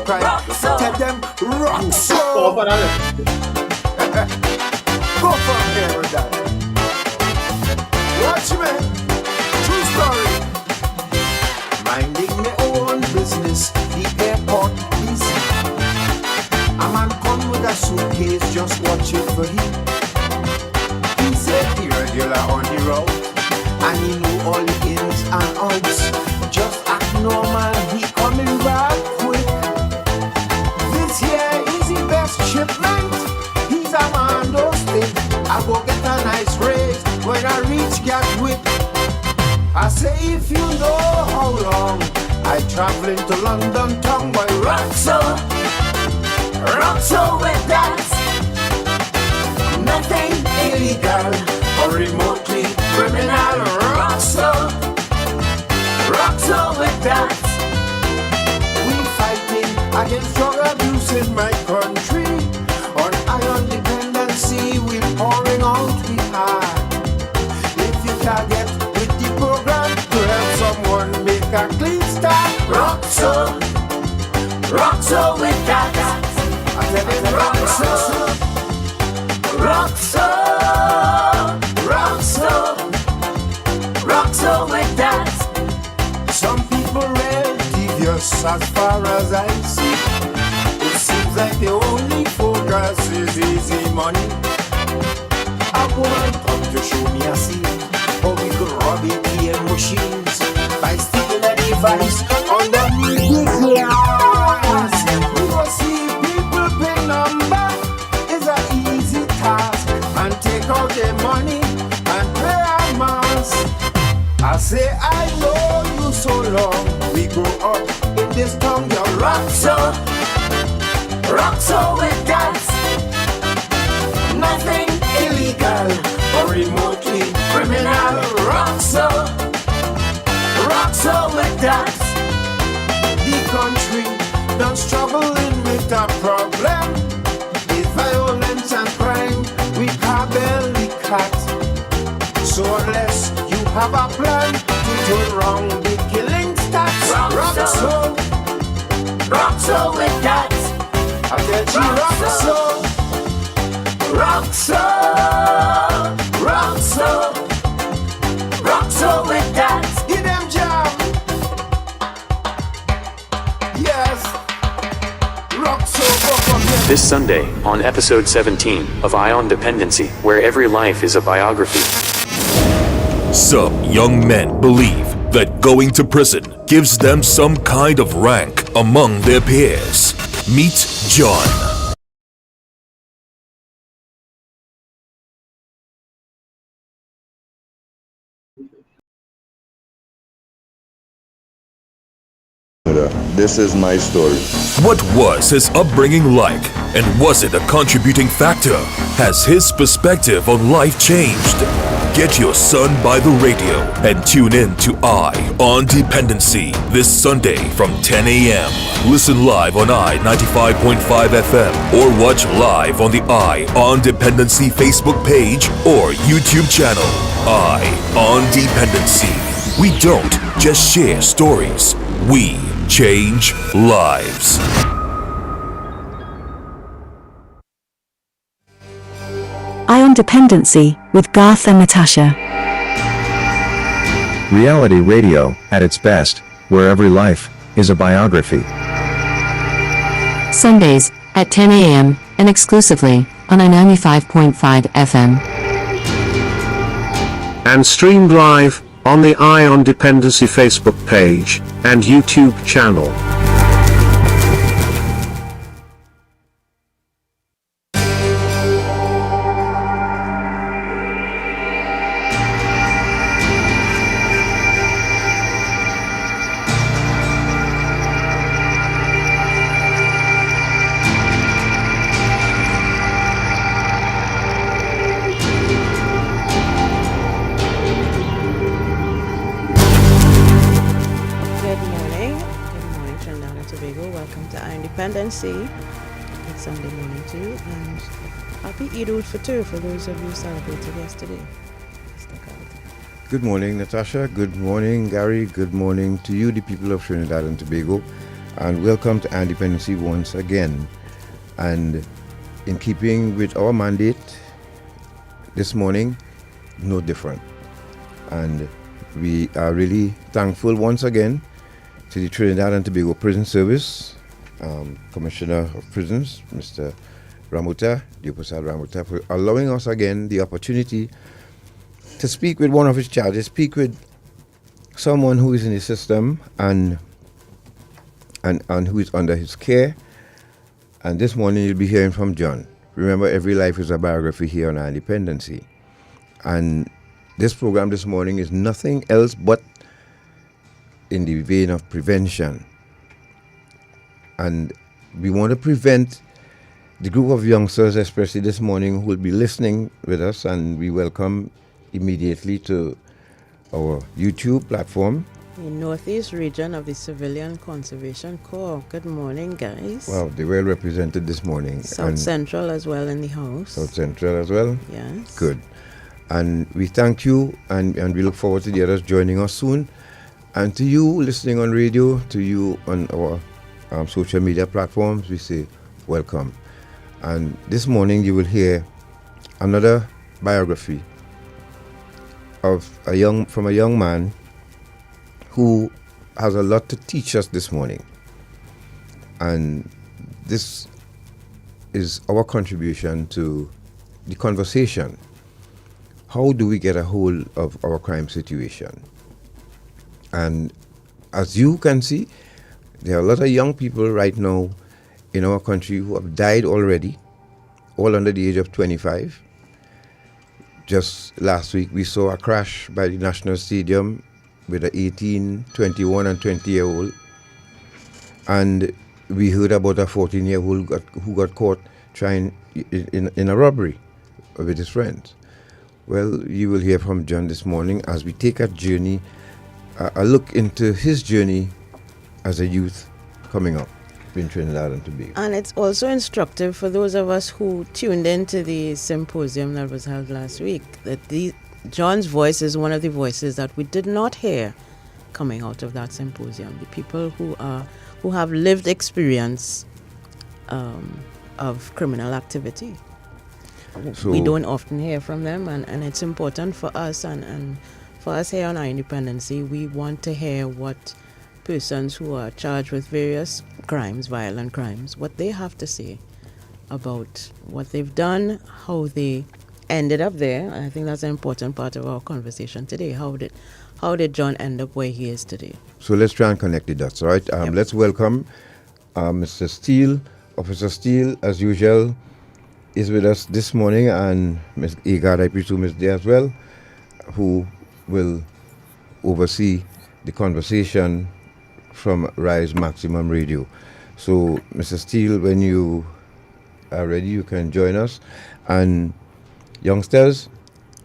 cry. Tell them rock so. Go from here with that. Watch me. True story. Minding my own business. The airport busy. A man come with a suitcase, just watch it for him. He said he regular on the road, and he knew all the ins and outs. Just act normal, he coming back quick. This year is the best shipment. He's a man, don't stay. I go get a nice raise when I reach Gatwick. I say if you know how long I traveling to London town, boy, rock so with that. Nothing illegal or remotely criminal. Rock so with that. We fighting against drug abuse in my country. On iron dependency, we pouring out we hard. If you can get with the program to help someone make a clean start. Rock so with that. I tell you, rock so with that. Some people real devious as far as I see. It seems like the only focus is easy money. I want come to show me a scene how we could rob ATM machines by sticking a device underneath the glass. We will see people pay number is an easy task, and take out their money and pay a mass. I say I know you so long. We grow up in this town, you rock so with that. Nothing illegal or remotely criminal. Rock so with that. The country done struggling with a problem. With violence and crime, we can't barely cut. So unless you have a plan to turn wrong the killing stats, rock so with that. I tell you, rock so with that. Give them jam. Yes. Rock so from here. This Sunday, on episode 17 of Ion Dependency, where every life is a biography. Some young men believe that going to prison gives them some kind of rank among their peers. Meet John. This is my story. What was his upbringing like, and was it a contributing factor? Has his perspective on life changed? Get your son by the radio and tune in to Eye on Dependency this Sunday from 10 a.m. Listen live on I-95.5 FM or watch live on the Eye on Dependency Facebook page or YouTube channel. Eye on Dependency. We don't just share stories, we change lives. Ion Dependency with Garth and Natasha. Reality radio at its best, where every life is a biography. Sundays at 10 a.m. and exclusively on I-95.5 FM. And streamed live on the Ion Dependency Facebook page and YouTube channel. Dependency. It's Sunday morning too, and happy Eid al-Fitr for those of you who celebrated yesterday. Good morning, Natasha. Good morning, Gary. Good morning to you, the people of Trinidad and Tobago. and welcome to Ion Dependency once again. And in keeping with our mandate this morning, no different. And we are really thankful once again to the Trinidad and Tobago Prison Service, Commissioner of Prisons, Mr. Ramuta, Diopasad Ramuta, for allowing us again the opportunity to speak with one of his charges, speak with someone who is in the system and who is under his care. And this morning you'll be hearing from John. Remember, every life is a biography here on Ion Dependency. And this program this morning is nothing else but in the vein of prevention. And we want to prevent the group of youngsters, especially this morning, who will be listening with us, and we welcome immediately to our YouTube platform. The Northeast region of the Civilian Conservation Corps. Good morning, guys. Wow, they were represented this morning. South Central as well in the house. South Central as well? Yes. Good. And we thank you, and we look forward to the others joining us soon. And to you listening on radio, to you on our social media platforms, we say welcome. And this morning you will hear another biography from a young man who has a lot to teach us this morning. And this is our contribution to the conversation. How do we get a hold of our crime situation? And as you can see, there are a lot of young people right now in our country who have died already, all under the age of 25. Just last week we saw a crash by the National Stadium with an 18, 21 and 20-year-old. And we heard about a 14-year-old who got caught trying in a robbery with his friends. Well, you will hear from John this morning as we take a journey, a look into his journey as a youth coming up in Trinidad and Tobago. And it's also instructive for those of us who tuned into the symposium that was held last week, that John's voice is one of the voices that we did not hear coming out of that symposium. The people who have lived experience of criminal activity. So we don't often hear from them, and it's important for us and for us here on Ion Dependency. We want to hear what persons who are charged with various crimes, violent crimes, what they have to say about what they've done, how they ended up there. And I think that's an important part of our conversation today. How did John end up where he is today? So let's try and connect the dots, all right? Yep. Let's welcome Mr. Steele. Officer Steele, as usual, is with us this morning, and Ms. Agard, I presume, is there as well, who will oversee the conversation from Rise Maximum Radio. So, Mr. Steele, when you are ready, you can join us. And youngsters,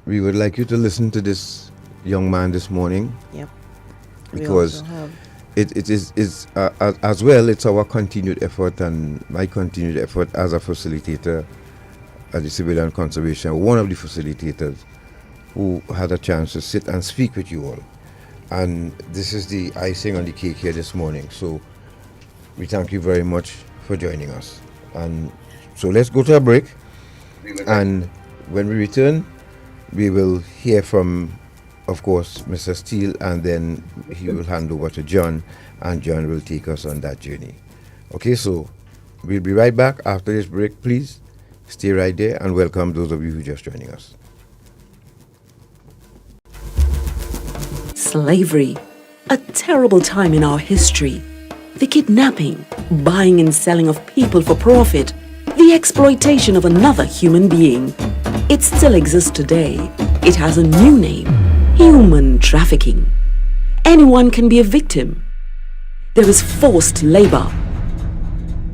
we would like you to listen to this young man this morning. Yep. Because it is as well, it's our continued effort and my continued effort as a facilitator at the Civilian Conservation, one of the facilitators who had a chance to sit and speak with you all. And this is the icing on the cake here this morning. So we thank you very much for joining us. And so let's go to a break. And when we return, we will hear from, of course, Mr. Steele, and then he will hand over to John, and John will take us on that journey. Okay, so we'll be right back after this break. Please stay right there, and welcome those of you who are just joining us. Slavery, a terrible time in our history. The kidnapping, buying and selling of people for profit, the exploitation of another human being. It still exists today. It has a new name: human trafficking. Anyone can be a victim. There is forced labor,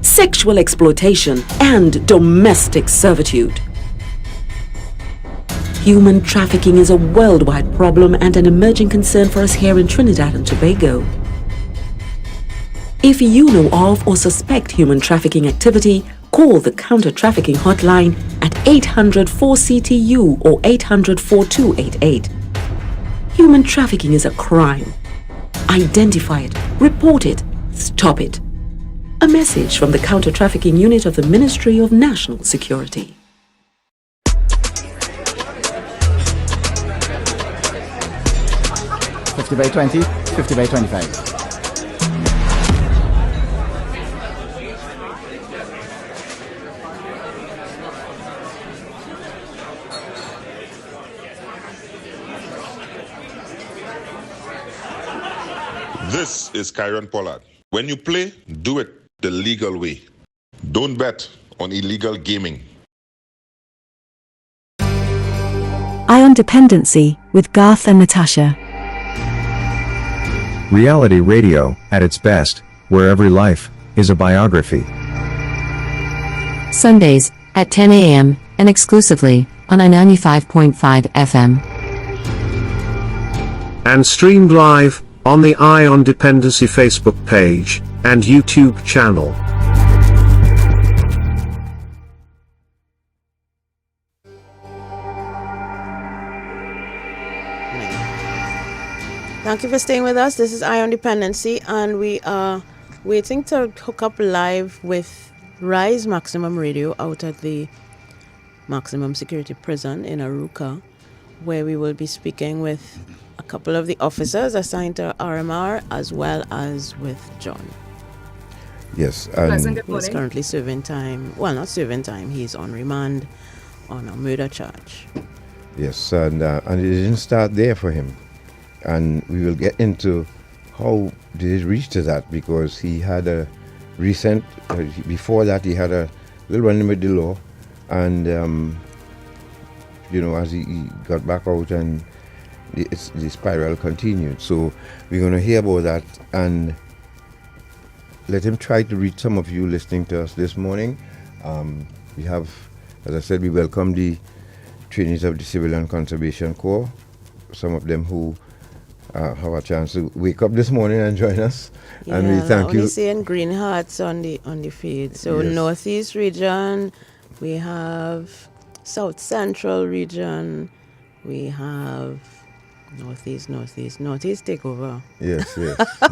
sexual exploitation, and domestic servitude. Human trafficking is a worldwide problem and an emerging concern for us here in Trinidad and Tobago. If you know of or suspect human trafficking activity, call the Counter-Trafficking Hotline at 800-4CTU or 800-4288. Human trafficking is a crime. Identify it, report it, stop it. A message from the Counter Trafficking Unit of the Ministry of National Security. 50/20, 50/25. This is Kyron Pollard. When you play, do it the legal way. Don't bet on illegal gaming. Ion Dependency with Garth and Natasha. Reality radio, at its best, where every life is a biography. Sundays, at 10 a.m., and exclusively, on I-95.5 FM. And streamed live on the Ion Dependency Facebook page and YouTube channel. Thank you for staying with us. This is Ion Dependency, and we are waiting to hook up live with Rise Maximum Radio out at the Maximum Security Prison in Aruka, where we will be speaking with a couple of the officers assigned to RMR as well as with John. Yes, and he's currently serving time. Well, not serving time. He's on remand on a murder charge. yes, and it didn't start there for him. And we will get into how did it reach to that, because he had a recent, before that he had a little run with the law, and as he got back out, and the spiral continued. So we're going to hear about that and let him try to reach some of you listening to us this morning. We have, as I said, we welcome the trainees of the Civilian Conservation Corps, some of them who have a chance to wake up this morning and join us, and we thank you. Only seeing green hearts on the feed. So Yes. Northeast region, we have South Central region, we have Northeast take over. Yes,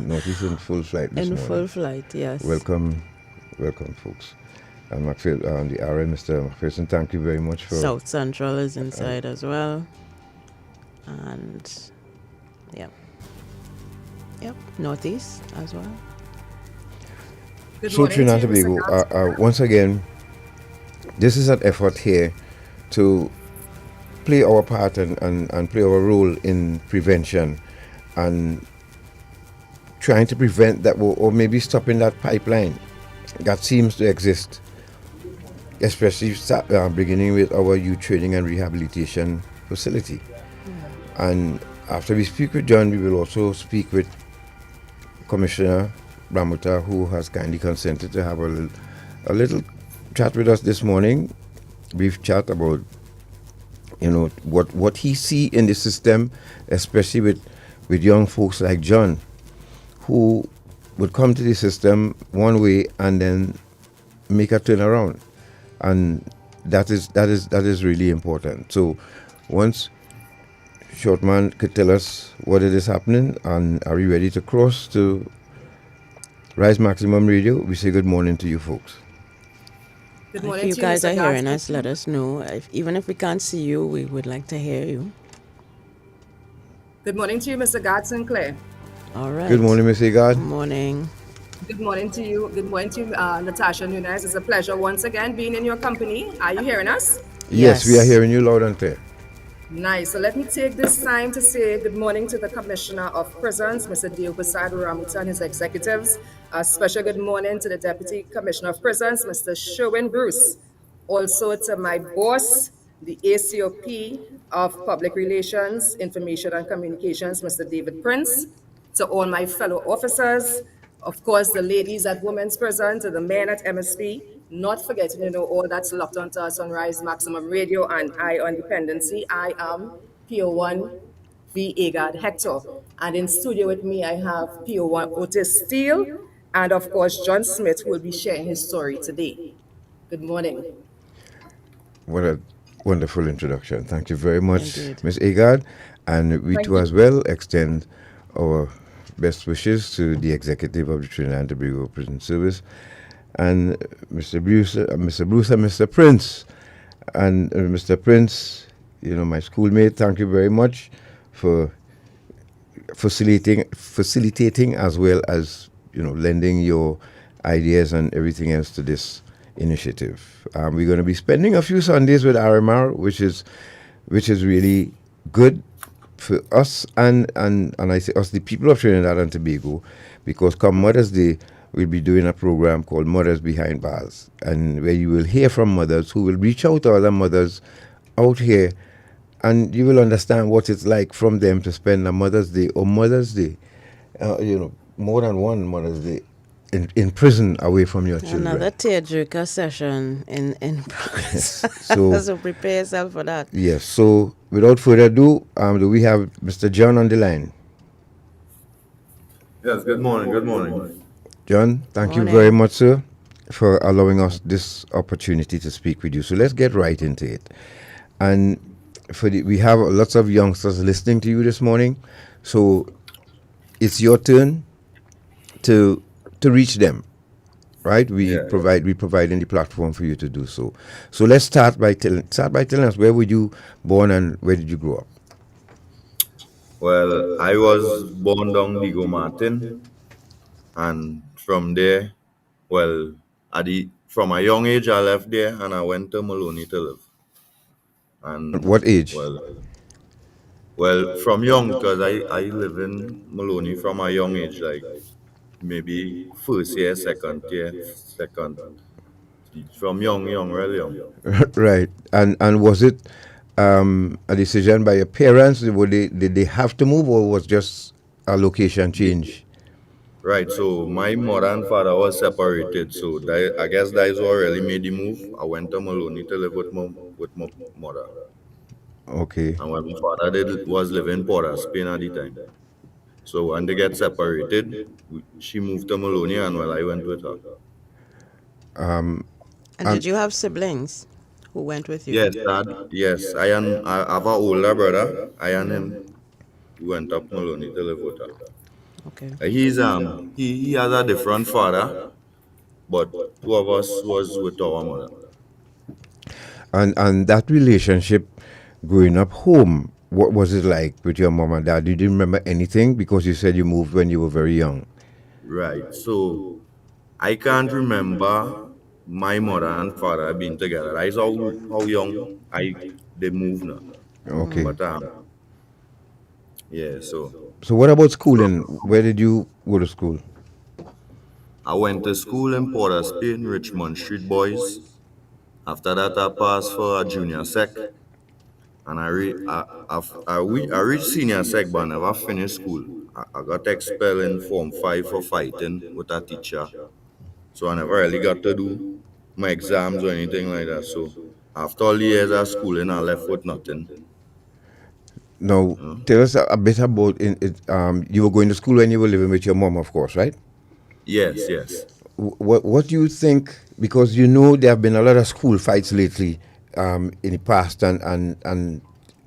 Northeast in full flight this morning. In full flight, yes. Welcome, folks. And the RM, Mr. McPherson, thank you very much for. South Central is inside as well, and yep, Northeast as well. So Trinidad and Tobago, once again, this is an effort here to play our part and play our role in prevention and trying to prevent that, or maybe stopping that pipeline that seems to exist, especially beginning with our youth training and rehabilitation facility. And after we speak with John, we will also speak with Commissioner Ramuta, who has kindly consented to have a little chat with us this morning. Brief chat about what he see in the system, especially with young folks like John, who would come to the system one way and then make a turnaround, and that is really important. So once Shortman could tell us what it is happening, and are we ready to cross to Rise Maximum Radio, we say good morning to you folks. Good morning. If you guys are hearing us, let us know. Even if we can't see you, we would like to hear you. Good morning to you, Mr. God Sinclair. All right. Good morning, Mr. God. Good morning. Good morning to you. Good morning to you, Natasha Nunez. It's a pleasure once again being in your company. Are you hearing us? Yes, we are hearing you loud and clear. Nice. So let me take this time to say good morning to the Commissioner of Prisons, Mr. Deopasad Ramuta, and his executives. A special good morning to the Deputy Commissioner of Prisons, Mr. Sherwin Bruce. Also to my boss, the ACOP of Public Relations, Information and Communications, Mr. David Prince. To all my fellow officers, of course, the ladies at Women's Prison, to the men at MSP, not forgetting, all that's locked onto us on Rise Maximum Radio and Ion Dependency. I am PO1 V. Agard Hector. And in studio with me, I have PO1 Otis Steele, and of course, John Smith, who will be sharing his story today. Good morning. What a wonderful introduction. Thank you very much, Indeed. Ms. Agard. And we too as well extend our best wishes to the executive of the Trinidad and Tobago Prison Service, and Mr. Bruce, and Mr. Prince, and Mr. Prince. My schoolmate. Thank you very much for facilitating as well as lending your ideas and everything else to this initiative. We're going to be spending a few Sundays with RMR, which is really good for us and I say us, the people of Trinidad and Tobago, because come Mother's Day we'll be doing a program called Mothers Behind Bars, and where you will hear from mothers who will reach out to other mothers out here, and you will understand what it's like from them to spend a Mother's Day or Mother's Day, more than one Mother's Day in prison away from your children. Another tearjerker session in progress. Yes. So, so prepare yourself for that. Yes. So without further ado, do we have Mr. John on the line? Yes. Good morning. Good morning. John, thank you very much, sir, for allowing us this opportunity to speak with you. So let's get right into it. And we have lots of youngsters listening to you this morning, so it's your turn to reach them, right? We providing the platform for you to do so. So let's start by telling us, where were you born and where did you grow up? Well, I was born down Diego Martin, and from there, from a young age I left there and I went to Maloney to live. And at what age? Well, from young, because I live in Maloney from a young age, like maybe first year, second, from young, really young. Right. And was it a decision by your parents? Did they have to move, or was just a location change? Right. So my mother and father was separated. So I guess that is what really made the move. I went to Maloney to live with my mother. Okay. And when my father was living in Port of Spain at the time. So when they get separated, she moved to Maloney, and I went with her. And did you have siblings who went with you? Yes, yes. I have an older brother. I and him went up Maloney to live with her. Okay. He has a different father, but two of us was with our mother. And that relationship growing up home, what was it like with your mom and dad? You didn't remember anything because you said you moved when you were very young. Right. So I can't remember my mother and father being together. I saw how young they moved now. Okay. But yeah. So what about schooling? Where did you go to school? I went to school in Port of Spain, Richmond Street Boys. After that, I passed for a junior sec, and I reached senior sec, but I never finished school. I got expelled in Form 5 for fighting with a teacher, so I never really got to do my exams or anything like that. So after all the years of schooling, I left with nothing. Now, tell us a bit about it. You were going to school when you were living with your mom, of course, right? Yes. What do you think? Because there have been a lot of school fights lately in the past, and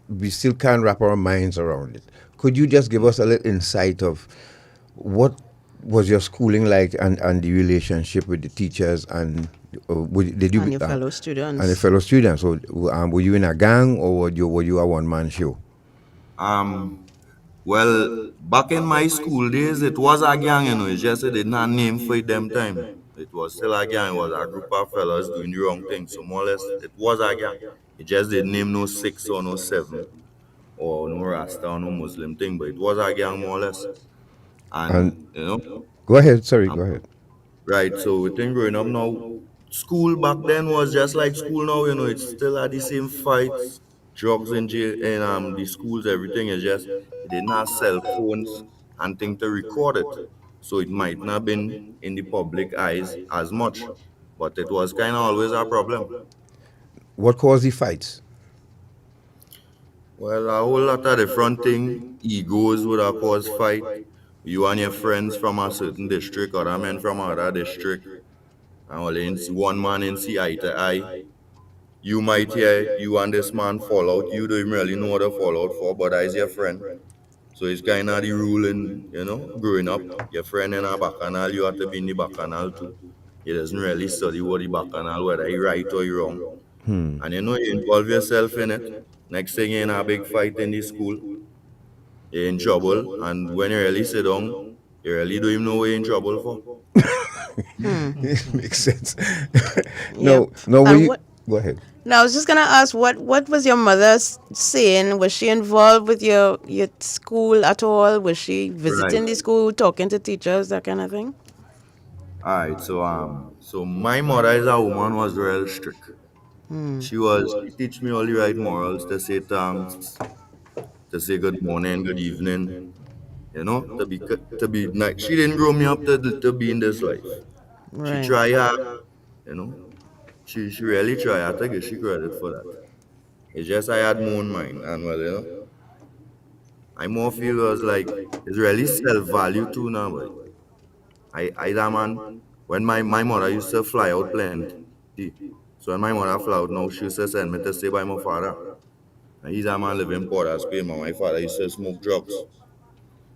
we still can't wrap our minds around it. Could you just give us a little insight of what was your schooling like, and the relationship with the teachers, and did you and your fellow students? And the fellow students. So, were you in a gang, or were you a one-man show? Well, back in my school days, it was a gang, It's just they did not name for it them time. It was still a gang. It was a group of fellas doing the wrong thing. So more or less, it was a gang. It just didn't name no 6 or no 7 or no Rasta or no Muslim thing, but it was a gang more or less. And go ahead. Sorry, go ahead. Right. So we think growing up now, school back then was just like school now. It's still at the same fights, drugs in jail, and the schools. Everything is just they didn't have cell phones and things to record it, so it might not have been in the public eyes as much, but it was kind of always a problem. What caused the fights? Well, a whole lot of different things. Egos would have caused fight. You and your friends from a certain district, other men from another district, and one man in see eye to eye. You might hear you and this man fall out. You don't even really know what to fall out for, but as your friend. So it's kind of the rule in, growing up. Your friend in a bacchanal, you have to be in the bacchanal too. He doesn't really study what the bacchanal, whether he right or he wrong. Hmm. And you involve yourself in it. Next thing you're in a big fight in the school, you're in trouble. And when you really sit down, you really don't even know what you're in trouble for. It makes sense. Yep. No, And we what? go ahead. Now I was just gonna ask, what was your mother saying? Was she involved with your school at all? Was she Right. visiting the school, talking to teachers, that kind of thing? All right. So my mother is a woman was real strict. Hmm. She teach me all the right morals to say thanks, to say good morning, good evening, to be nice. She didn't grow me up to be in this life. She Right. tried hard, you know. She really tried. I take she credit for that. It's just I had more in mind, and well, I more feel was like it's really self value too now, boy. I that man when my mother used to fly out plenty. So when my mother fly out now, she used to send me to stay by my father. And he's a man living poor as Spain, my father used to smoke drugs.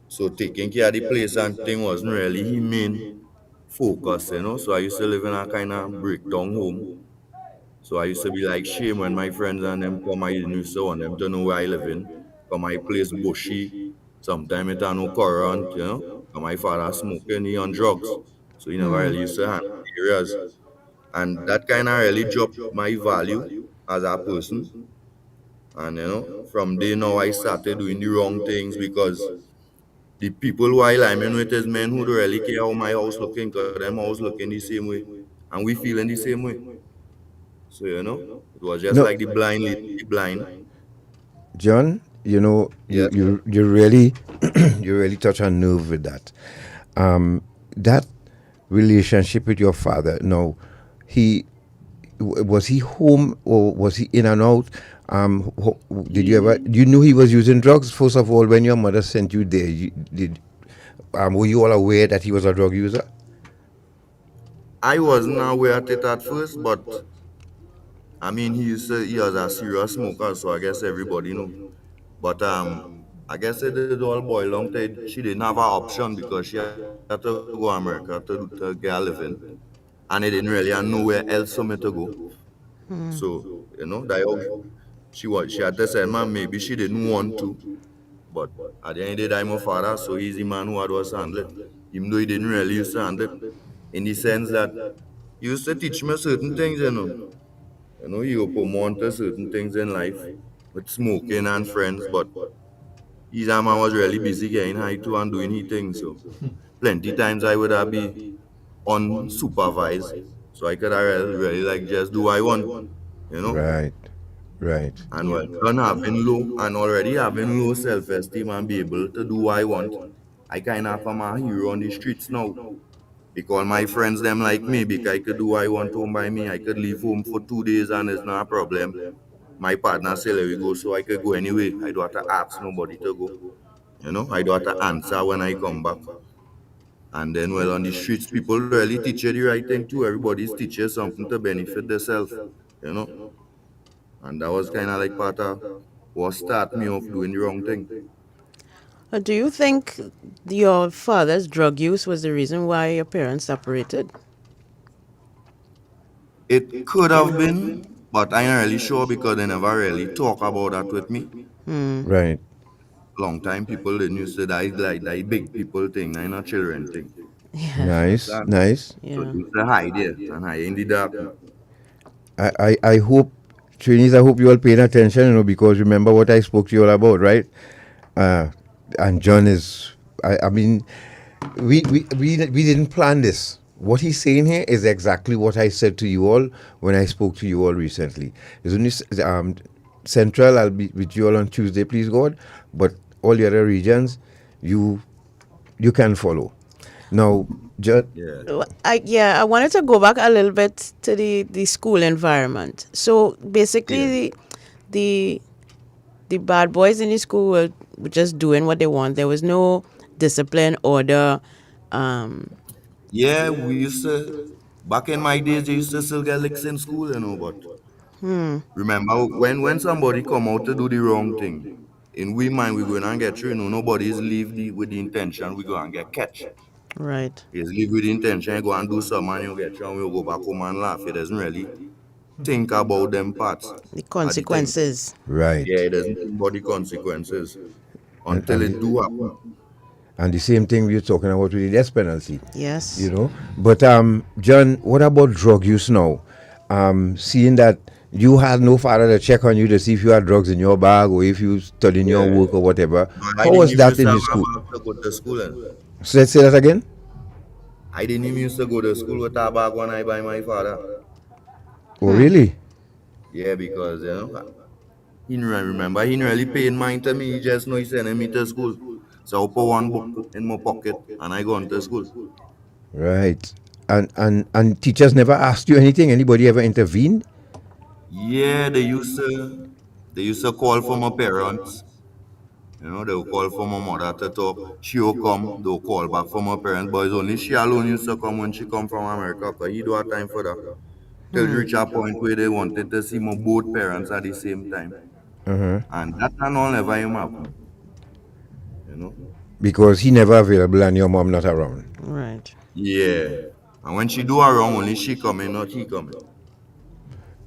So taking care of the place and thing wasn't really his main focus. So I used to live in a kind of breakdown home. So I used to be like shame when my friends and them come. I didn't used to want them to know where I live in. Cause my place bushy. Sometimes it had no current. Cause my father smoking, he on drugs. So he never Hmm. really used to handle the areas. And that kind of really dropped my value as a person. And from there now I started doing the wrong things because the people while I'm in with is men who don't really care how my house looking, because them house looking the same way. And we feeling the same way. So it was just No, like the blind leading the blind. John, Yes. you really you really touch a nerve with that. That relationship with your father. Now, he was he home or was he in and out? Did you ever? You knew he was using drugs first of all when your mother sent you there. Were you all aware that he was a drug user? I wasn't aware of it at first, but I mean he was a serious smoker, so I guess everybody know. But I guess it did all boil down to she didn't have an option because she had to go America to get a living, and it didn't really have nowhere else for me to go. Hmm. So that she had to say, man, maybe she didn't want to, but at the end of the day, I'm a father, so he's the man who had to handle it, even though he didn't really used to handle it, in the sense that he used to teach me certain things. He opened me onto certain things in life with smoking and friends, but his man was really busy getting high too and doing his things. So plenty times I would have be unsupervised, so I could have really like just do what I want. Right, right. And well, done having low and already having low self-esteem and be able to do what I want, I kind of come a hero on the streets now. Because my friends them like me, because I could do what I want home by me. I could leave home for 2 days and it's not a problem. My partner say let we go, so I could go anyway. I don't have to ask nobody to go. I don't have to answer when I come back. And then well on the streets, people really teach you the right thing too. Everybody's teaching something to benefit themselves. You know. And that was kind of like part of what start me off doing the wrong thing. Do you think your father's drug use was the reason why your parents separated? It could have been, but I ain't really sure because they never really talk about that with me. Hmm. Right. Long time people didn't used to die like that big people thing, I not children thing. Yeah. Nice, Understand? nice. So Yeah. they used to hide there and hide in the dark. I hope, trainees, I hope you all paying attention, because remember what I spoke to you all about, right? Uh, and John is, I mean, we didn't plan this. What he's saying here is exactly what I said to you all when I spoke to you all recently. It's only Central, I'll be with you all on Tuesday, please God, but all the other regions, you can follow. Now, John, Yeah. I wanted to go back a little bit to the school environment. So basically, Yeah. the bad boys in the school were just doing what they want. There was no discipline, order. Um, Yeah, we used to back in my days they used to still get licks in school, but hmm. remember when somebody come out to do the wrong thing, in we mind we going and get through. Nobody's leave with the intention we go and get catch. Right. He's leave with the intention, you go and do something and you get through and you go back home and laugh. He doesn't really think about them parts The at the thing. consequences. Right. Yeah, he doesn't think about the consequences And, until it do happen. and the same thing we're talking about with the death penalty. Yes. You know. But John, what about drug use now? Seeing that you had no father to check on you to see if you had drugs in your bag or if you studying your work or whatever. I How didn't was even that used in to the have school? a bag to go to school. So let's say that again. I didn't even used to go to school with a bag when I by my father. Oh, really? Yeah, because he remember he really paying mind to me. He just know he sending me to school. So I put one book in my pocket and I gone to school. Right. And teachers never asked you anything? Anybody ever intervened? Yeah, they used to call for my parents. They'll call for my mother to talk. She'll come, they'll call back for my parents. But it's only she alone used to come when she come from America, because he don't have time for that. Till reach a point where they wanted to see my both parents at the same time. Uh-huh. And that and all never him happen. You know? Because he never available and your mom not around. Right. Yeah. And when she do around, only she coming, not he coming.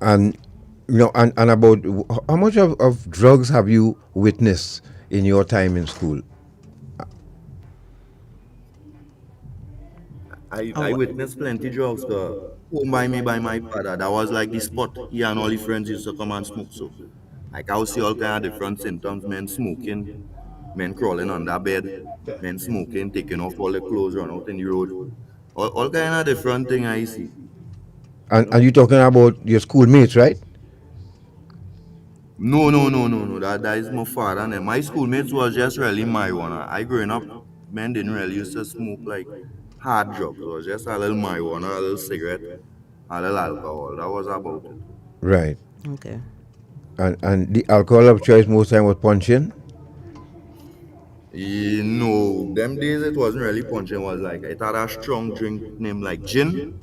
And and about how much of drugs have you witnessed in your time in school? I witnessed plenty drugs home by me by my father. That was like the spot. He and all his friends used to come and smoke. So like I would see all kind of different symptoms, men smoking, men crawling under bed, men smoking, taking off all their clothes, run out in the road. All kind of different thing I see. And you talking about your schoolmates, right? No. That is my father and them. My schoolmates was just really marijuana. I growing up, men didn't really used to smoke like hard drugs. It was just a little marijuana, a little cigarette, a little alcohol. That was about it. Right. Okay. And the alcohol of choice most time was punching. No, them days it wasn't really punching. It was like it had a strong drink named like gin.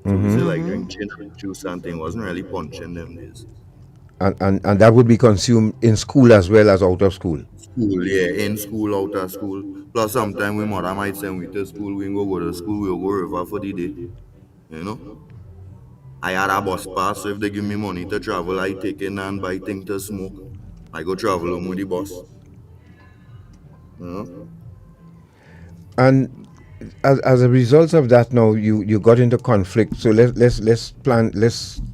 So we say like drink gin and juice and thing. Wasn't really punching them days. And that would be consumed in school as well as out of school. School, yeah, in school, out of school. Plus, sometimes we mother might send we to school. We go to school. We go river for the day. You know. I had a bus pass, so if they give me money to travel, I take in and buy things to smoke. I go travel home with the bus. You know. And as a result of that, now you got into conflict. So let's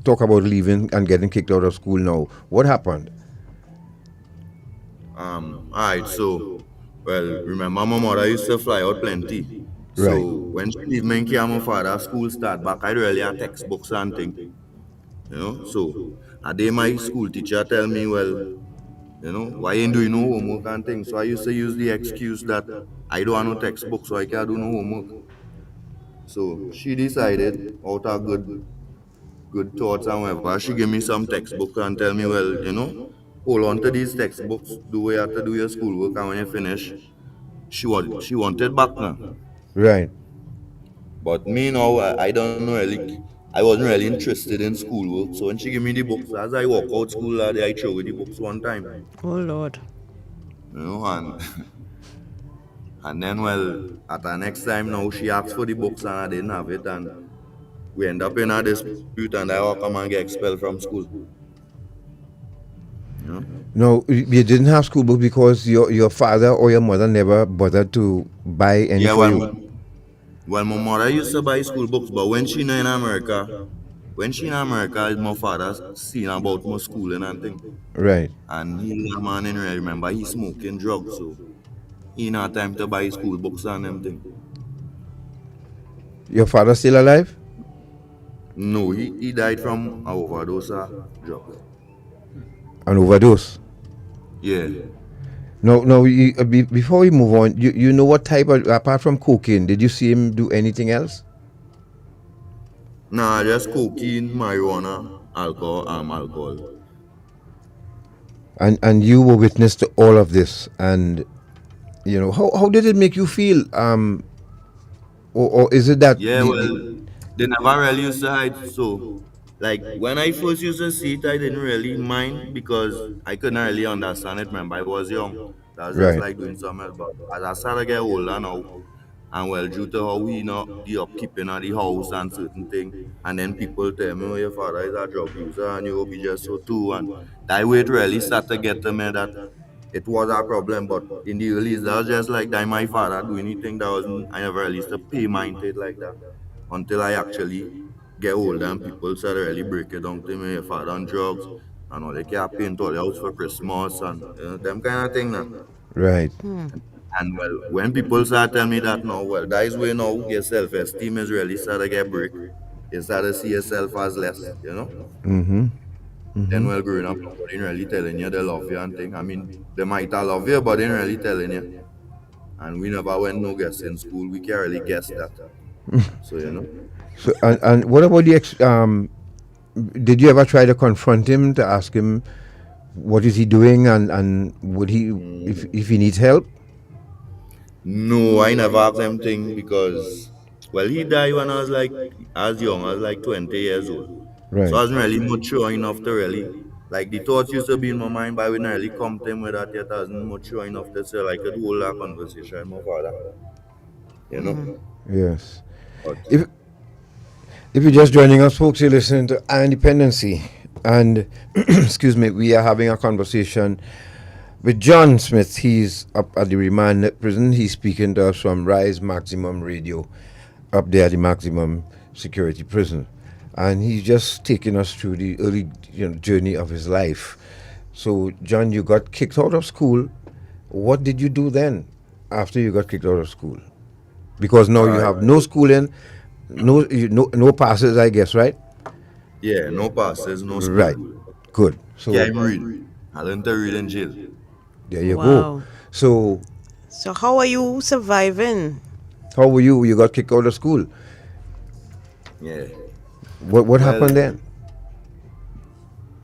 talk about leaving and getting kicked out of school now. What happened? Alright, so remember my mother used to fly out plenty. So Right. when she leave me and my father school start back, I really had textbooks and thing. So a day my school teacher tell me, why ain't doing no homework and things. So I used to use the excuse that I don't have no textbook, so I can't do no homework. So she decided, out of good thoughts and whatever, she gave me some textbook and tell me, hold on to these textbooks, do what you have to do your schoolwork, and when you finish, she wanted back now. Right. But me now, I don't know really, I wasn't really interested in schoolwork. So when she gave me the books, as I walk out school that day, I throw away the books one time. Oh Lord. And and then at the next time now she asked for the books and I didn't have it, and we end up in a dispute and I will come and get expelled from school. No, you didn't have school book because your father or your mother never bothered to buy any for you. Well, my mother used to buy school books, but when she in America, my father seen about my schooling and thing. Right. And he a man in remember he smoking drugs, so he not time to buy school books and them thing. Your father still alive? No, he died from an overdose of drugs. An overdose? Yeah. No, before we move on, you know what type of, apart from cocaine, did you see him do anything else? Nah, just cocaine, marijuana, alcohol. And you were witness to all of this, and how did it make you feel? Or is it that they never really used to hide, so Like when I first used to see it, I didn't really mind because I couldn't really understand it. Remember, I was young. That was just Right. like doing something else. But as I started to get older now, and well, due to how we know the upkeeping of the house and certain things, and then people tell me, oh, your father is a drug user and you will be just so too. And that way it really started to get to me that it was a problem. But in the early days, that was just like that my father do anything that wasn't, I never really used to pay mind to it like that until I actually get older and people started really break it down to me, your father on drugs and all, they can't paint all the house for Christmas and them kind of thing now. Right. And well, when people start telling me that now, well, that is where now your self-esteem is really start to get break. You start to see yourself as less, you know? Mm-hmm. Then Mm-hmm. well, growing up, nobody ain't really telling you they love you and thing. I mean, they might have love you, but they ain't really telling you. And we never went no guess in school. We can't really guess that. So, you know? So and what about the did you ever try to confront him to ask him what is he doing and would he if he needs help? No, I never asked them thing because, well, he died when I was like, as young, I was like 20 years old. So Right. I wasn't really mature enough to really, like the thoughts used to be in my mind, but I wouldn't really come to him with that yet. I wasn't mature enough to say I could hold that conversation with my father, you know? Yes. But, If if you're just joining us, folks, you're listening to Dependency, and excuse me, we are having a conversation with John Smith. He's up at the Remand prison. He's speaking to us from Rise Maximum Radio, up there at the maximum security prison, and he's just taking us through the early journey of his life. So, John, you got kicked out of school. What did you do then, after you got kicked out of school? Because now all you right. have no schooling, no passes, I guess, right? Yeah, no passes, no Right. school. Good. So Can't even read. I learned to read in jail. there you go. Wow. So So how are you surviving? how were you? You got kicked out of school. Yeah. What Well, happened then?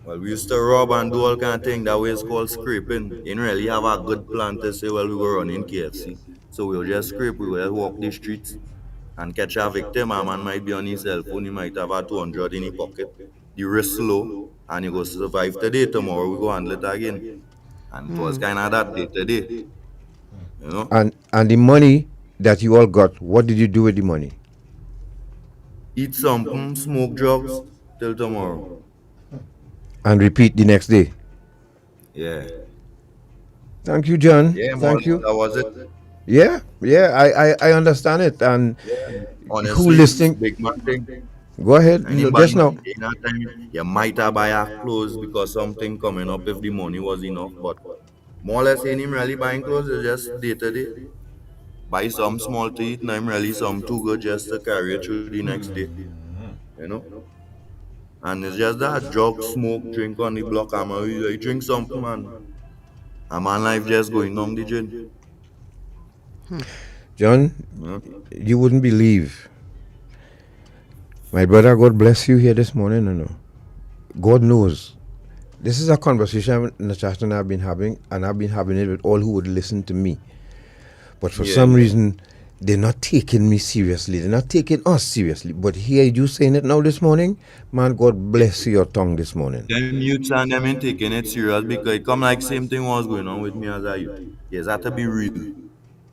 Well, we used to rob and do all kind of thing. That way it's called scraping. You didn't really have a good plan to say, well, we were running KFC. So we'll just scrape, we will just walk the streets and catch a victim. A man might be on his cell phone, he might have a 200 in his pocket. The risk low, and you go survive today, tomorrow we go handle it again. And it was kind of that day today, you know. And the money that you all got, what did you do with the money? Eat something, smoke drugs, till tomorrow. And repeat the next day. Yeah. Thank you, John. Yeah, man, Thank you. that was it. Yeah, I understand it. And who Honestly, listening? big man thing. Go ahead. Anybody Just now. in that time, you might have buy a clothes because something coming up if the money was enough. But more or less, ain't him really buying clothes. It's just day to day. Buy some small to eat, and I'm really some too good just to carry it through the next day. You know. And it's just that drug, smoke, drink on the block. I drink something, man. And my life just going down the drain. John, Yeah. you wouldn't believe. My brother, God bless you here this morning, you know. God knows. This is a conversation Natasha and I have been having, and I've been having it with all who would listen to me. But for some reason, they're not taking me seriously. They're not taking us seriously. But here you saying it now this morning, man, God bless your tongue this morning. Them youths and them ain't taking it serious because it come like same thing was going on with me as a youth. Yes, that to be real.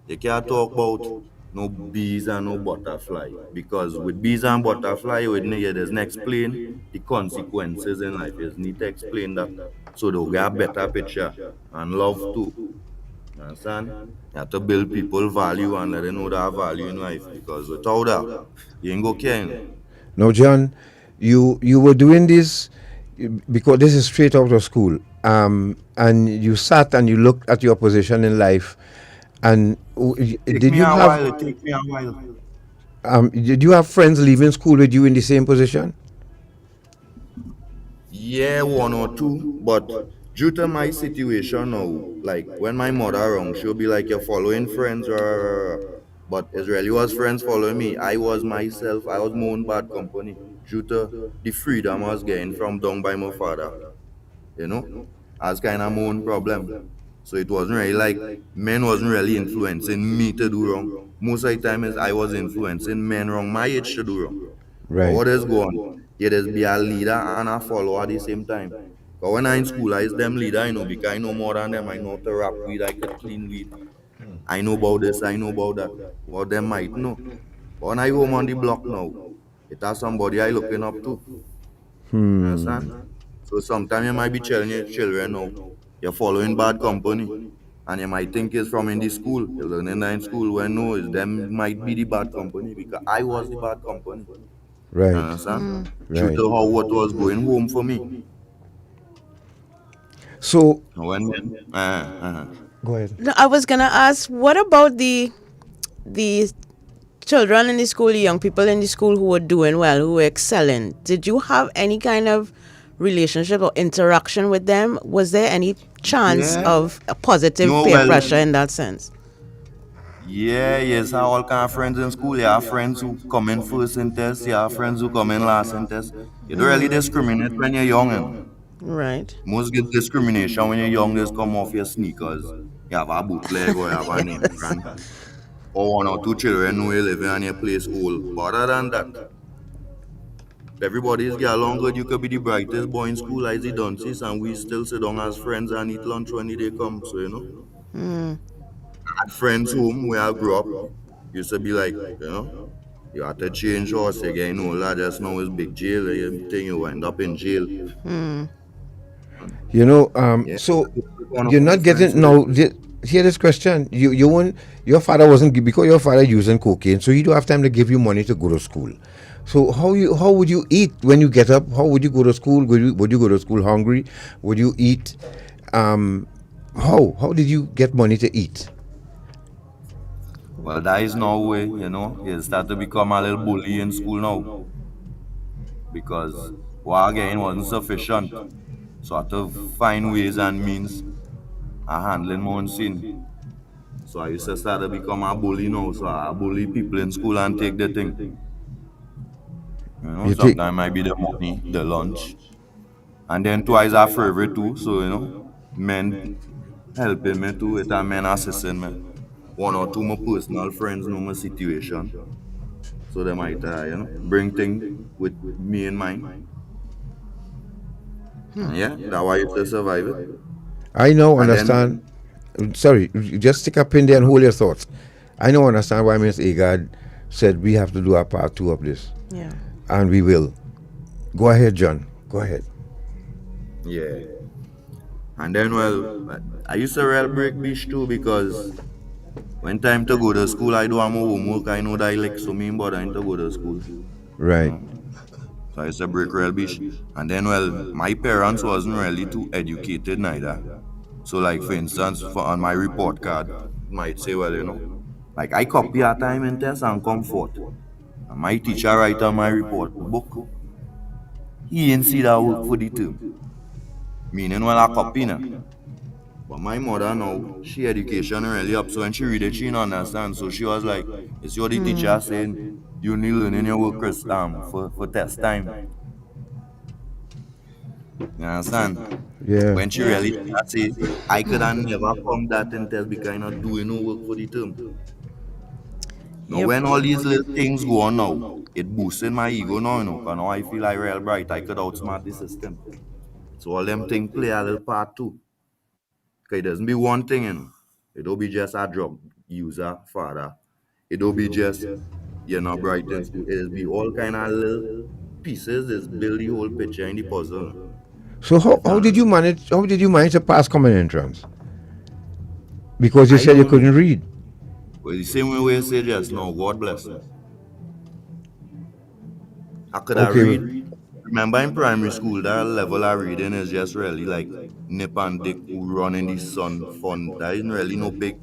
You can't talk about no bees and no butterfly because with bees and butterfly, you doesn't explain the consequences in life. You need to explain that so they'll get a better picture and love too. You understand? You have to build people value and let them know that value in life because without that, you ain't go care. Now, John, you were doing this because this is straight out of school. And you sat and you looked at your position in life. And did you have It take me a while. did you have friends leaving school with you in the same position? Yeah, one or two, but due to my situation now, like when my mother around, she'll be like, "You're following friends," rah, rah, rah." But it really was friends following me. I was myself. I was my own bad company due to the freedom I was getting from down by my father. You know, as kind of my own problem. So it wasn't really like men wasn't really influencing me to do wrong. Most of the time is I was influencing men wrong my age to do wrong. But Right. what is going on? You just be a leader and a follower at the same time. But when I in school, I is them leader, because I know more than them. I know how to rap weed, I could clean weed. I know about this, I know about that. But them might know. But when I home on the block now, it has somebody I looking up to. Understand? So sometimes you might be telling your children now, you're following bad company. And you might think it's from in the school. You're learning that in school when no, it's them might be the bad company because I was the bad company. Right. Understand? Due Right. to how what was going home for me. So When go ahead. No, I was gonna ask, what about the children in the school, the young people in the school who were doing well, who were excelling? Did you have any kind of relationship or interaction with them? Was there any chance Yeah. of a positive No, peer well, pressure in that sense? yeah, yes, I all kind of friends in school. You have friends who come in first in test. You have friends who come in last in test. You don't really discriminate when you're young, Right. Most get discrimination when you're young, just come off your sneakers. You have a bootleg or you have a name brand. Or one or two children who are living on your place old. But other than that, everybody's get along good. You could be the brightest boy in school as the dunces, and we still sit down as friends and eat lunch when the day comes. So, at friends' home where I grew up, used to be like, you have to change horse again. Lad, just now is big jail. You think you end up in jail. Yeah. So One of you're my not friends getting who now. Hear this question. You won't. Your father wasn't because your father using cocaine, so you don't have time to give you money to go to school. So how would you eat when you get up? How would you go to school? Would you go to school hungry? Would you eat? How did you get money to eat? Well, that is no way, You start to become a little bully in school now. Because what again wasn't sufficient. So I had to find ways and means of handling my own sin. So I used to start to become a bully now. So I bully people in school and take the thing. You take. Sometimes might be the money, the lunch. And then twice I favorite too. So, men helping me too, it and men assisting me. One or two my personal friends know my situation. So they might, bring things with me in mind. And yeah, that's why I used to survive it. I now And then, understand. Sorry, just stick a pin there and hold your thoughts. I now understand why Ms. Agard said we have to do a part two of this. Yeah. And we will. Go ahead, John. Go ahead. yeah. And then, well, I used to rail break beach too because when time to go to school, I do have my homework. I know that I like so mean, but I need to go to school. Right. So I used to break rail beach. And then, well, my parents wasn't really too educated neither. So, like, for instance, on my report card, might say, well, like I copy a time in test and comfort. And my teacher write on my report book. He didn't see that work for the term. Meaning, well, I copy now. But my mother now, she education really up. So when she read it, she didn't understand. So she was like, it's your the teacher saying you need learning your work for test time. You understand? Yeah. When she really say, I could have never come that in test because I'm not doing no work for the term. Now when all these little things go on now, it boosting my ego now, because now I feel like real bright. I could outsmart the system. So all them things play a little part too. Because it doesn't be one thing, It don't be just a drug user, father. It don't be just, you're not bright in school. It'll be all kind of little pieces that build the whole picture in the puzzle. So how did you manage? How did you manage to pass common entrance? Because you I said you don't couldn't know. read. Well, the same way we say just now, God bless me. I could have Okay. read. Remember in primary school, that level of reading is just really like nip and dick who run in the sun fun. That isn't really no big.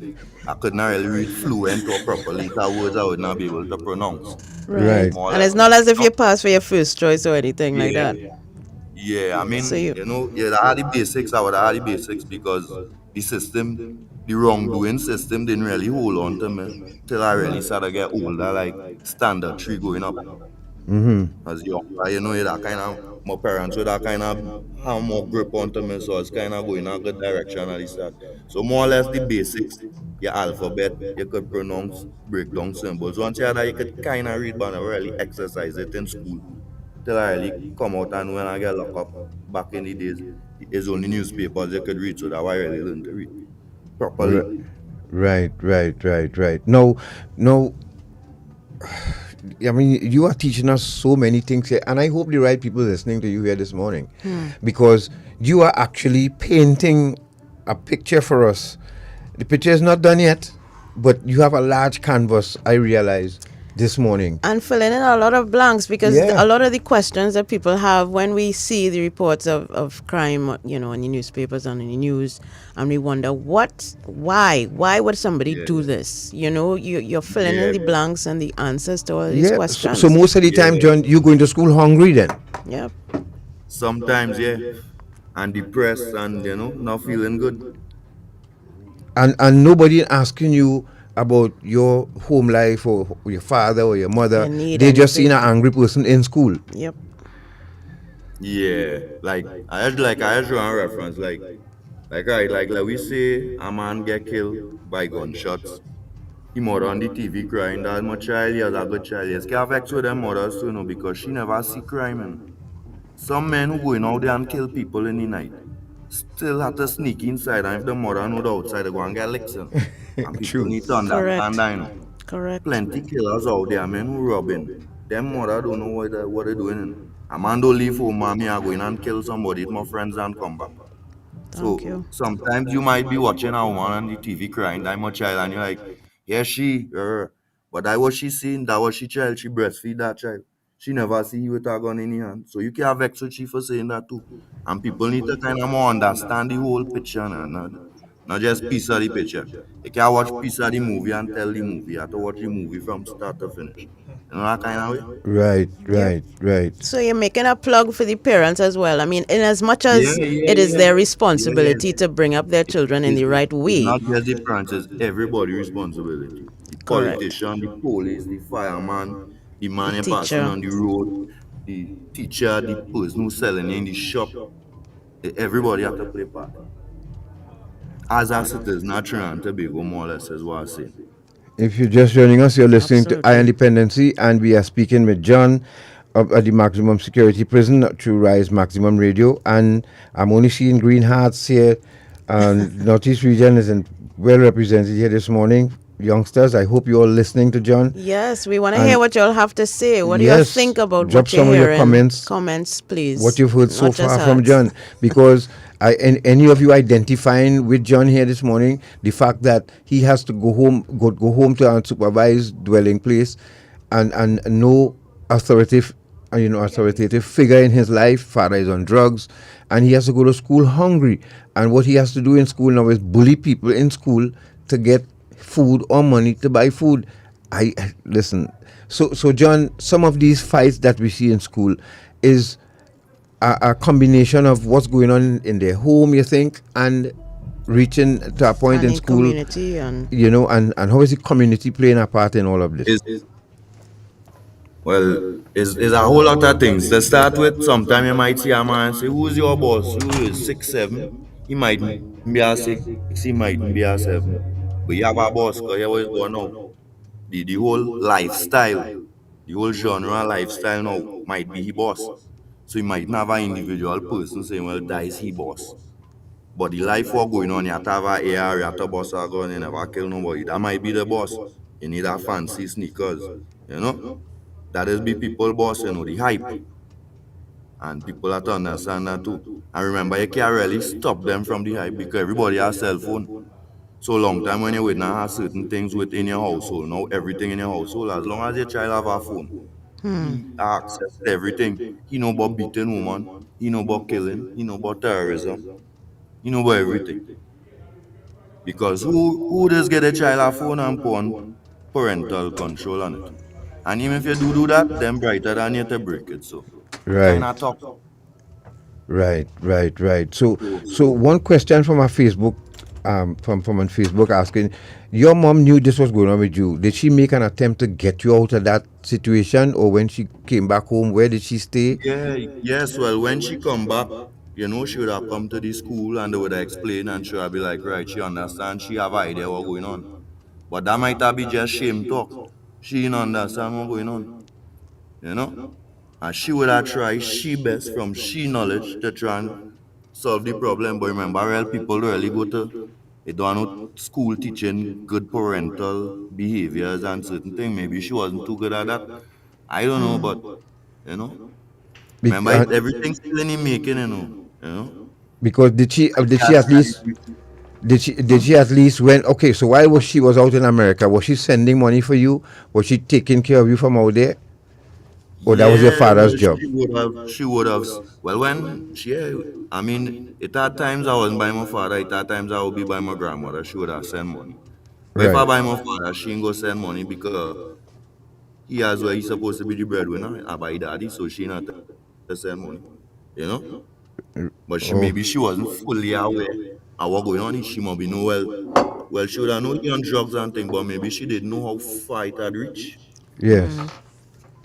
I could not really read fluent or properly. That words I would not be able to pronounce. Right. More or And less. it's not as if you pass for your first choice or anything like Yeah. that. Yeah, I So mean, you. yeah, I had the basics. I would have had the basics because the system, the wrongdoing system didn't really hold on to me till I really started to get older, like standard three going up. As young, that kind of, my parents with that kind of have more grip onto me, so it's kind of going a good direction at the start. So more or less the basics, your alphabet, you could pronounce, break down symbols. Once you had that, you could kind of read, but never really exercise it in school. till I really come out and when I get locked up back in the days, it's only newspapers you could read, so that's why I really learned to read properly. Right. No, I mean, you are teaching us so many things here, and I hope the right people listening to you here this morning, because you are actually painting a picture for us. The picture is not done yet, but you have a large canvas, I realize, this morning. And filling in a lot of blanks, because a lot of the questions that people have when we see the reports of crime, in the newspapers and in the news, and we wonder why would somebody do this? You're filling in the blanks and the answers to all these questions. So most of the time, John, you going to school hungry then? Yep. Sometimes, and depressed and not feeling good. And nobody asking you about your home life or your father or your mother. They just seen an angry person in school. Yep. Yeah, I had one reference like we say a man get killed by gunshots. He mother on the TV crying that my child is a good child. Yes, can vex with them mothers too, because she never see crime. Some men who going out there and kill people in the night still have to sneak inside, and if the mother know the outside, they go and get licked. And people need to understand that, Correct. Plenty killers out there, men who robbing. Them mother don't know what they're doing. A man don't leave home, mommy, I go in and kill somebody, my friends, and come back. So sometimes you might be watching a woman on the TV crying, that my child, and you're like, yeah, but that was she seeing, that was she child, she breastfeed that child. She never see you with a gun in your hand. So you can't vex with she for saying that too. And people need to kind of more understand the whole picture, not just piece of the picture. You can't watch piece of the movie and tell the movie. You have to watch the movie from start to finish. You know that kind of way? Right. So you're making a plug for the parents as well. I mean, in as much as it is their responsibility to bring up their children in the right way. It's not just the parents, it's everybody's responsibility. The politician, the police, the fireman, the man passing on the road, the teacher, the person who's selling in the shop. Everybody have to play part. As a citizen of Trinidad and Tobago, more or less is what I'm saying. If you're just joining us, you're listening to Iron Dependency, and we are speaking with John at the Maximum Security Prison through Rise Maximum Radio. And I'm only seeing green hearts here. Northeast region is well represented here this morning. Youngsters, I hope you're all listening to John. Yes, we want to hear what you all have to say. What do you think about drop what you're some hearing? Of your Comments, please. What you've heard so far from John, because and any of you identifying with John here this morning, the fact that he has to go home to an unsupervised dwelling place, and no authoritative figure in his life. Father is on drugs, and he has to go to school hungry. And what he has to do in school now is bully people in school to get food or money to buy food. I listen. So John, some of these fights that we see in school is a combination of what's going on in their home, you think, and reaching to a point in school, community and how is the community playing a part in all of this? It's a whole lot of things. To start with, sometimes you might see a man say, who's your boss? Who is 6'7"? He might be a 6, he might be a 7. But you have a boss, because you always go now. The whole lifestyle, the whole genre lifestyle now might be his boss. So you might not have an individual person saying, well, that is his boss. But the life what going on, you have to have an AR, you have to boss a gun, you never kill nobody. That might be the boss. You need a fancy sneakers, That is be people boss, the hype. And people have to understand that too. And remember, you can't really stop them from the hype because everybody has cell phone. So long time when you would not have certain things within your household, now everything in your household, as long as your child have a phone, he access everything. He know about beating woman, he know about killing, he know about terrorism, he know about everything. Because who does get a child a phone and put on parental control on it? And even if you do that, them brighter than you to break it. So Right. kind of talk. Right. So one question from our Facebook, from on Facebook asking, your mom knew this was going on with you. Did she make an attempt to get you out of that situation, or when she came back home, where did she stay? Yes. Well, when she come back, she would have come to the school and they would have explained, and she would be like, right, she understands, she have an idea what going on. But that might have be just shame talk. She didn't understand what going on. And she would have tried she best from she knowledge to try and solve the problem. But remember, real people really go to, they don't know school teaching good parental behaviors and certain things. Maybe she wasn't too good at that. I don't know, but you know, remember everything's still in the making, you know. Because did she at least did she at least when okay, so while she was out in America, was she sending money for you? Was she taking care of you from out there? Or that was your Yeah, father's well, job? she would have, well, when she, I mean, it had times I wasn't by my father, it had times I would be by my grandmother, she would have sent money. But if I Right. buy my father, she ain't go send money because he has where he's supposed to be the breadwinner, I buy daddy, so she not to send money, you know? But she Oh, maybe she wasn't fully aware of what going on. She might be know well she would have known he on drugs and things, but maybe she didn't know how far it had reached. yes.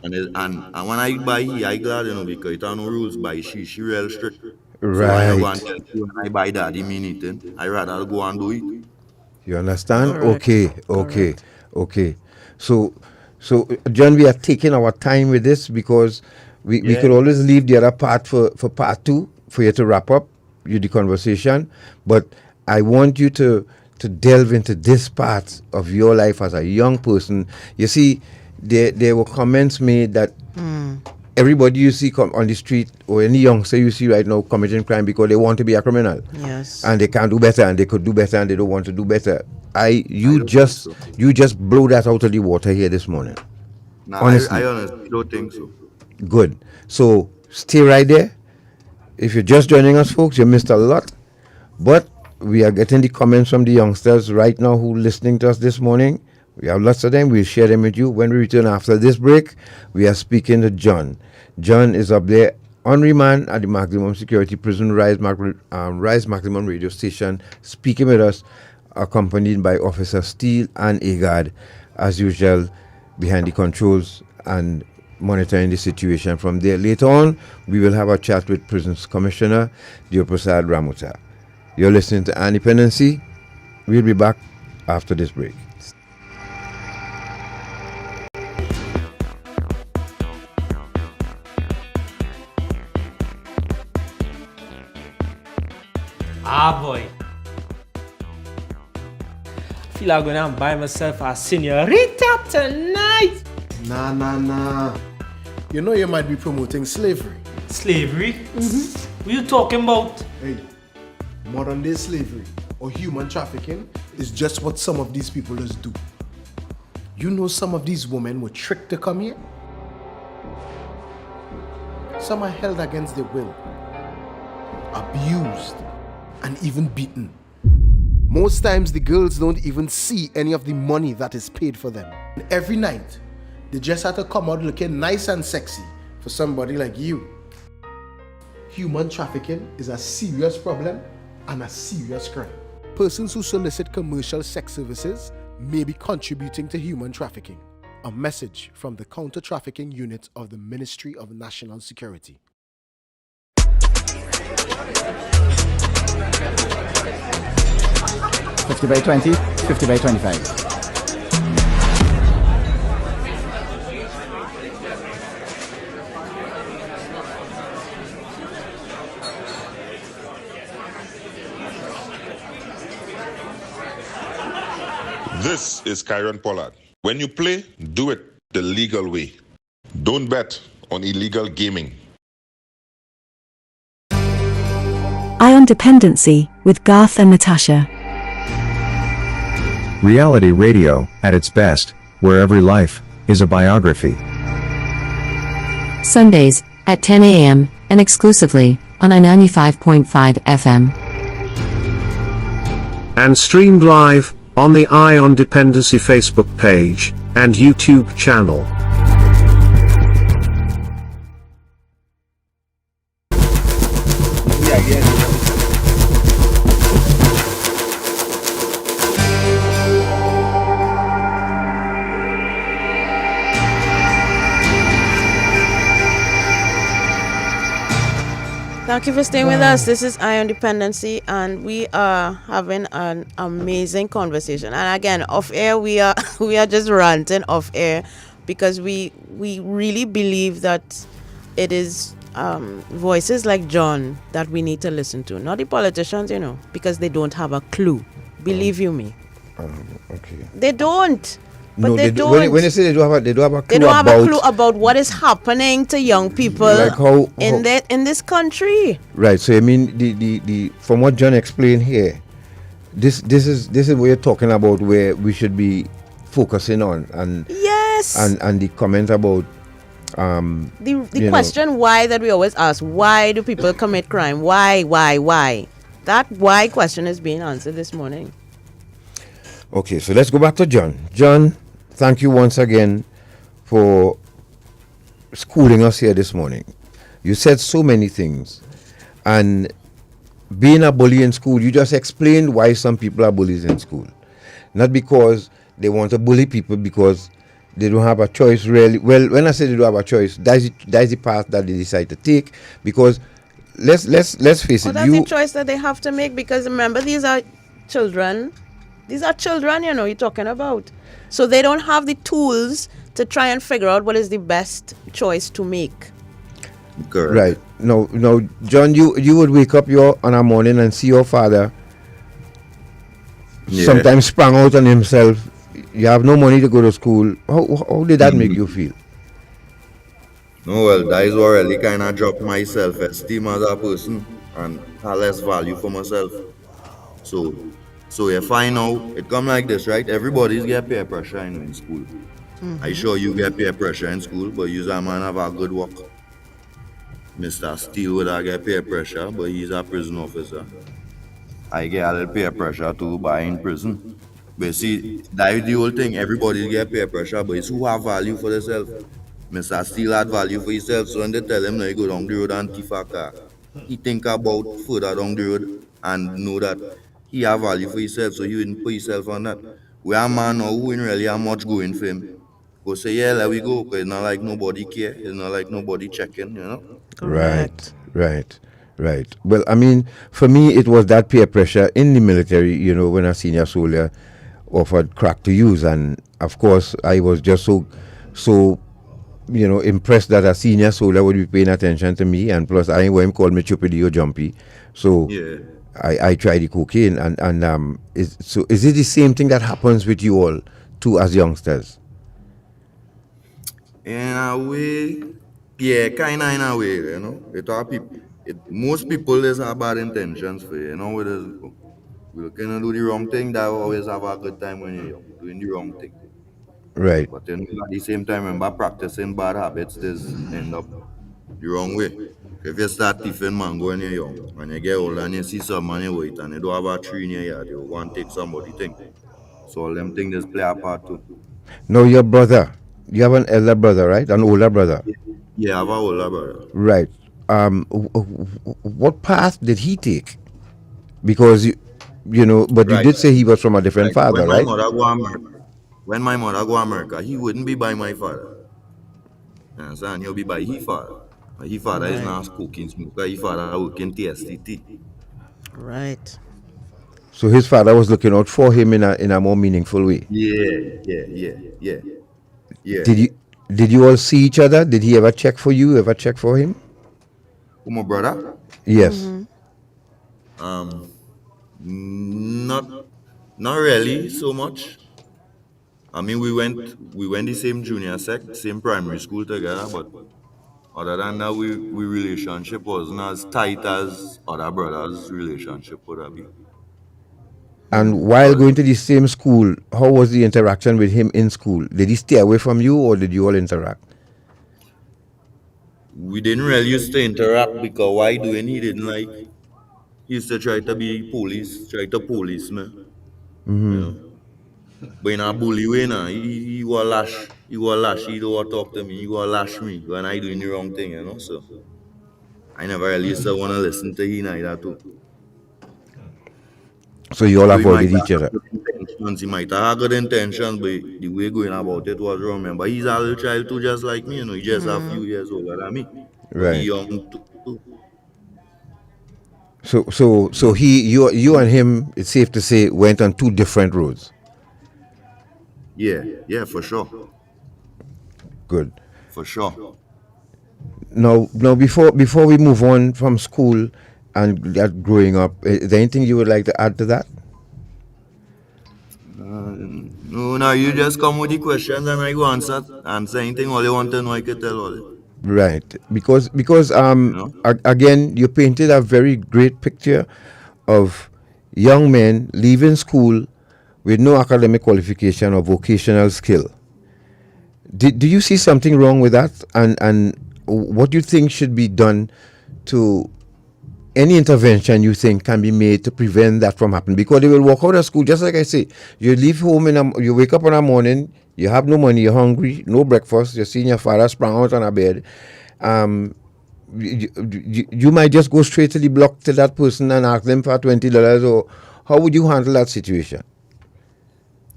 And when I buy he, I glad because it have no rules by she real strict. So when you go and Right. tell you when I buy that, he mean it, I rather go and do it. You understand? Correct. Okay, okay, Correct. okay. So, John, we are taking our time with this because we could Yeah. always leave the other part for part two for you to wrap up the conversation. But I want you to delve into this part of your life as a young person. You see, there were comments made that everybody you see on the street or any youngster you see right now committing crime because they want to be a criminal Yes. and they can't do better and they could do better and they don't want to do better. I don't think so. You just blow that out of the water here this morning. Nah, I Honestly, honestly don't think so. good. So stay right there. If you're just joining us, folks, you missed a lot. But we are getting the comments from the youngsters right now who are listening to us this morning. We have lots of them. We'll share them with you. When we return after this break, we are speaking to John. John is up there on remand at the maximum security prison Rise Maximum radio station, speaking with us, accompanied by Officer Steele and Agard, as usual, behind the controls and monitoring the situation from there. Later on, we will have a chat with Prisons Commissioner Deoprasad Ramuta. You're listening to Dependency. We'll be back after this break. Ah boy. Feel I'm gonna buy myself a senorita tonight. Nah. You know you might be promoting slavery. Slavery? What you talking about? Hey, modern day slavery or human trafficking is just what some of these people just do. You know some of these women were tricked to come here? Some are held against their will, abused, and even beaten. Most times the girls don't even see any of the money that is paid for them. And every night, they just have to come out looking nice and sexy for somebody like you. Human trafficking is a serious problem and a serious crime. Persons who solicit commercial sex services may be contributing to human trafficking. A message from the Counter-Trafficking Unit of the Ministry of National Security. $50 by $20, $50 by $25. This is Kyron Pollard. When you play, do it the legal way. Don't bet on illegal gaming. Ion Dependency with Garth and Natasha. Reality radio, at its best, where every life is a biography. Sundays, at 10 a.m., and exclusively, on I-95.5 FM. And streamed live on the Ion Dependency Facebook page and YouTube channel. Thank you for staying with us. This is Ion Dependency, and we are having an amazing conversation. And again, off air, we are just ranting off air because we really believe that it is voices like John that we need to listen to, not the politicians, because they don't have a clue. Believe you me. Okay. They don't. But No, they do, don't. when they say they don't have a clue They don't have about a clue about what is happening to young people like how in this country. right. So I mean, the from what John explained here, this is what you're talking about, where we should be focusing on, and yes, and the comment about the question why that we always ask, why do people commit crime? Why? That why question is being answered this morning. Okay, so let's go back to John. John, thank you once again for schooling us here this morning. You said so many things, and being a bully in school, you just explained why some people are bullies in school. Not because they want to bully people, because they don't have a choice really. Well, when I say they don't have a choice, that's the path that they decide to take, because let's face it. That's the choice that they have to make, because remember, these are children. These are children, you're talking about. So they don't have the tools to try and figure out what is the best choice to make. Correct. Right. No, John, you would wake up on a morning and see your father sometimes sprung out on himself. You have no money to go to school. How did that make you feel? No, well, that is what really kind of dropped my self-esteem as a person and had less value for myself. So if I know, it come like this, right? Everybody's get peer pressure in school. I sure you get peer pressure in school, but you a man have a good work. Mr. Steele would have get peer pressure, but he's a prison officer. I get a little peer pressure too, but I in prison. But see, that is the whole thing. Everybody get peer pressure, but it's who have value for themselves. Mr. Steele had value for himself, so when they tell him, now you go down the road and thief a car, he think about further down the road and know that he have value for himself, so he wouldn't put himself on that. We are a man now who ain't really have much going for him. Go say, yeah, let we go, because it's not like nobody care, it's not like nobody checking, Correct. Right. Well, I mean, for me, it was that peer pressure in the military, when a senior soldier offered crack to use. And, of course, I was just so impressed that a senior soldier would be paying attention to me. And plus, I ain't called me Chupidi or Jumpy. So I tried the cocaine. And is it the same thing that happens with you all, too, as youngsters? In a way, yeah, kind of in a way, most people is have bad intentions for you, we kind of do the wrong thing, that always have a good time when you're young, doing the wrong thing. Right. But at the same time, remember, practicing bad habits does end up the wrong way. If you start thieving mango when you're young, when you get older and you see someone you wait and you don't have a tree in your yard, you want to take somebody thing. So all them things just play a part too. No, your brother. You have an elder brother, right? An older brother. Yeah, I have an older brother. Right. What path did he take? Because but you did say he was from a different father, right? When my mother go to America, he wouldn't be by my father. You understand? He'll be by his father. His father is not cooking smoker. His father working TSTT. Right. So his father was looking out for him in a more meaningful way. Yeah. Did you all see each other? Did he ever check for you? Ever check for him? Who, my brother? Yes. Not really so much. I mean, we went the same junior sec, same primary school together, but other than that, we relationship wasn't as tight as other brothers' relationship would have been. And while going to the same school, how was the interaction with him in school? Did he stay away from you, or did you all interact? We didn't really used to interact, because why doing he didn't like. He used to try to be police me. But in a bully way now, he will lash, he don't want to talk to me, he will lash me when I doing the wrong thing, so I never really used to want to listen to him either too. So you all avoided each other? He might have good intentions, but the way going about it was wrong. Remember, he's a little child too, just like me, he just a few years older than me. Right. He young too. So you and him, it's safe to say, went on two different roads. Yeah, for sure. Good. For sure. Now, before we move on from school and that growing up, is there anything you would like to add to that? No, you just come with the questions and I go answer anything all you want to know. I can tell all. Right, because You know. again, you painted a very great picture of young men leaving school with no academic qualification or vocational skill. Do you see something wrong with that? And what do you think should be done to any intervention you think can be made to prevent that from happening? Because they will walk out of school, just like I say, you leave home you wake up in the morning, you have no money, you're hungry, no breakfast, you're seeing your father sprang out on a bed. You might just go straight to the block to that person and ask them for $20, or how would you handle that situation?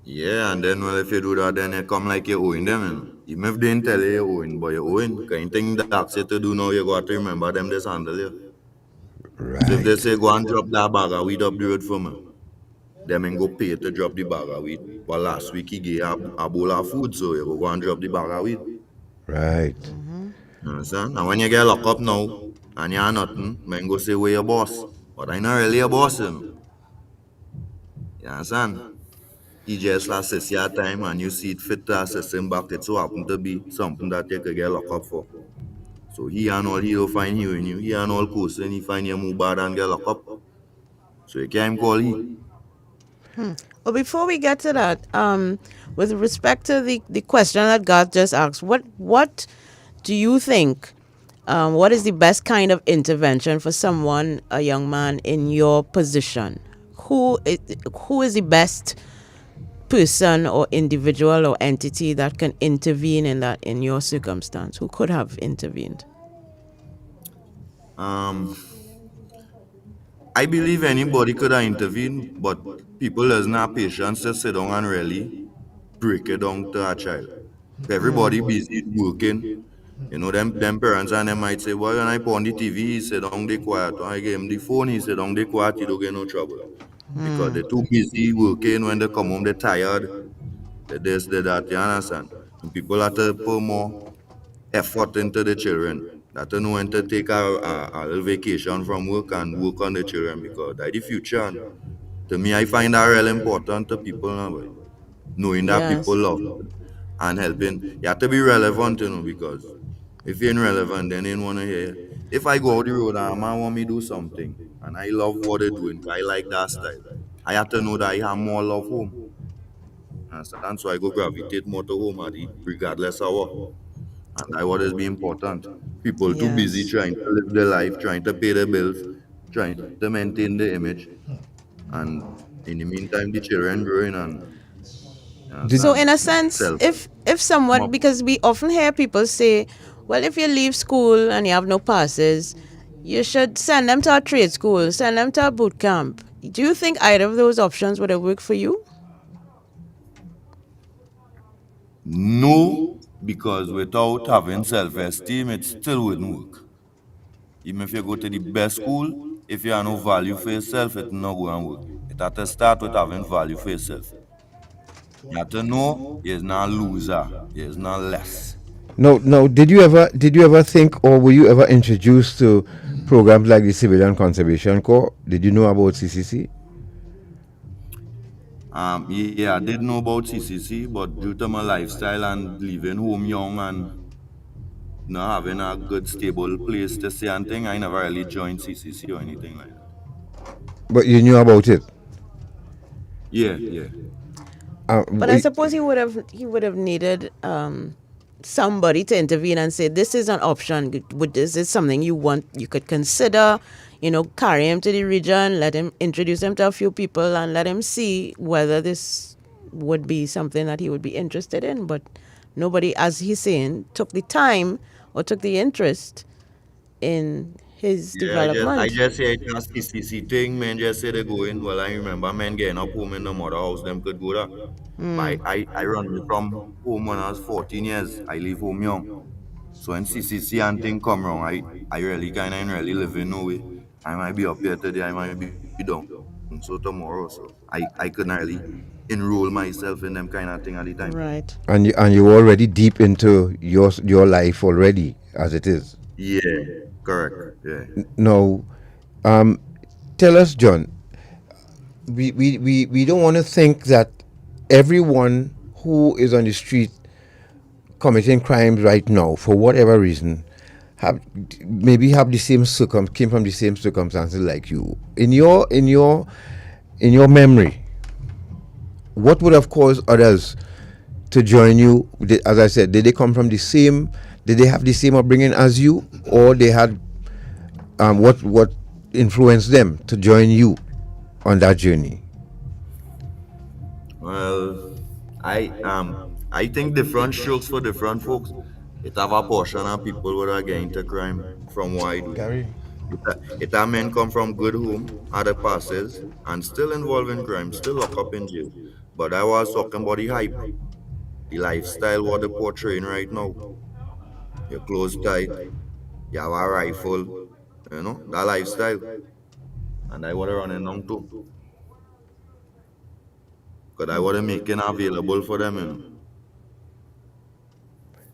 Yeah, and then well, if you do that, then you come like you're owing them. You know? Even if they didn't tell you you're owing, but you're owing. Kind of thing they ask you to do now, you got to remember them just handle you. Right. So if they say go and drop that bag of weed up the road for me, them ain't go pay to drop the bag of weed. But last week he gave a bowl of food, so you go and drop the bag of weed. Right. You understand? And when you get locked up now and you're nothing, man go say where your boss. But I not really a boss, you know. You understand? He just assess your time and you see it fit to assess him back. It so happen to be something that you could get locked up for. So he and all he will find you in you. He and all course and he find you move bad and get locked up. So you can't call he. Well, before we get to that, with respect to the question that God just asked, what do you think? What is the best kind of intervention for someone, a young man in your position? Who is the best person or individual or entity that can intervene in your circumstance? Who could have intervened? I believe anybody could have intervened, but people doesn't have patience to sit down and really break it down to a child. Everybody busy working. You know, them parents and them might say, well, when I put on the TV, he sit down, they quiet. When I give him the phone, he sit down, they quiet, you don't get no trouble. Because they're too busy working. When they come home, they're tired. They this, they that, you understand? And people have to put more effort into the children. That to know when to take a little vacation from work and work on the children because that's the future. And to me, I find that really important to people now, boy. Knowing that people Yes. love and helping. You have to be relevant, you know, because if you're relevant, then they don't want to hear you. If I go out the road and a man want me to do something and I love what they're doing, I like that style, I have to know that I have more love home. Understand? So I go gravitate more to home, regardless of what. And that's what is being important. People too busy Yes. trying to live their life, trying to pay their bills, trying to maintain the image. And in the meantime, the children growing and So understand? in a sense, Self. if someone, because we often hear people say, well, if you leave school and you have no passes, you should send them to a trade school, send them to a boot camp. Do you think either of those options would have worked for you? No, because without having self-esteem, it still wouldn't work. Even if you go to the best school, if you have no value for yourself, it not going to work. It has to start with having value for yourself. You have to know you're not a loser, you're not less. No. Did you ever think, or were you ever introduced to programs like the Civilian Conservation Corps? Did you know about CCC? Yeah, I did know about CCC, but due to my lifestyle and leaving home young and not having a good stable place to stay and thing, I never really joined CCC or anything like that. But you knew about it. Yeah. But I suppose he would have needed somebody to intervene and say, this is an option. Would this is something you could consider? Carry him to the region, let him introduce him to a few people, and let him see whether this would be something that he would be interested in. But nobody, as he's saying, took the time or took the interest in his Yeah, I development. just say it's a CCC thing, man. Just say they go in. Well, I remember man getting up home in the mother house, them could go there. But I run away from home when I was 14 years. I leave home young. So when CCC and thing come wrong, I really kind of really living no way. I might be up here today, I might be down. so tomorrow. So I couldn't really enroll myself in them kind of thing at the time. Right. And you're already deep into your life already as it is. Yeah, correct. Yeah. Now, tell us, John. We don't want to think that everyone who is on the street committing crimes right now, for whatever reason, have the same came from the same circumstances like you. In your memory, what would have caused others to join you? As I said, did they come from the same? Did they have the same upbringing as you, or they had what influenced them to join you on that journey? Well, I think different strokes for different folks. It have a portion of people who are getting into crime from what I do. Gary? It have men come from good home, other passes, and still involved in crime, still locked up in jail. But I was talking about the hype, the lifestyle what they're portraying right now. Your clothes tight, you have a rifle, that lifestyle. And I want to run it down too. Because I want to make it available for them.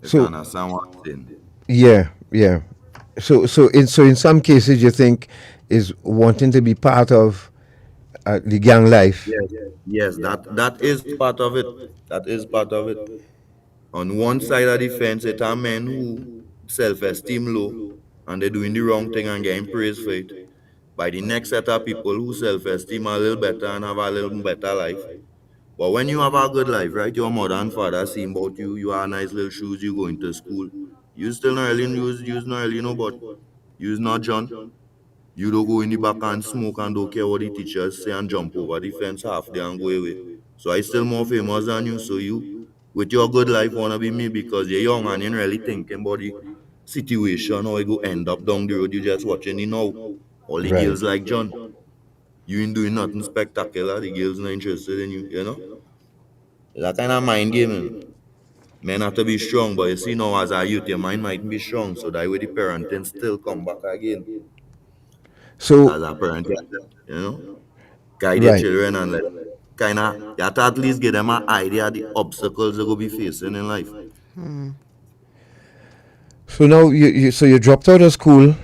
If you So understand what I'm saying. yeah. So in some cases, you think is wanting to be part of the gang life. Yes, that is part of it. That is part of it. On one side of the fence, it are men who self-esteem low and they're doing the wrong thing and getting praised for it. By the next set of people who self-esteem a little better and have a little better life. But when you have a good life, right? Your mother and father see about you, you have nice little shoes, you going to school. You still not really use not really know, but you's not John. You don't go in the back and smoke and don't care what the teachers say and jump over the fence half day and go away. So I still more famous than you. So you, with your good life, wanna be me because you're young and you ain't really thinking about the situation or you go end up down the road. You just watching it now. All the Right. girls like John. You ain't doing nothing spectacular. The girls not interested in you. That kind of mind game. Men have to be strong, but you see now as a youth, your mind might be strong. So that way the parenting still come back again. So As a parent, guide your right. children and let kind of you have to at least give them an idea of the obstacles they will be facing in life. So now you dropped out of school.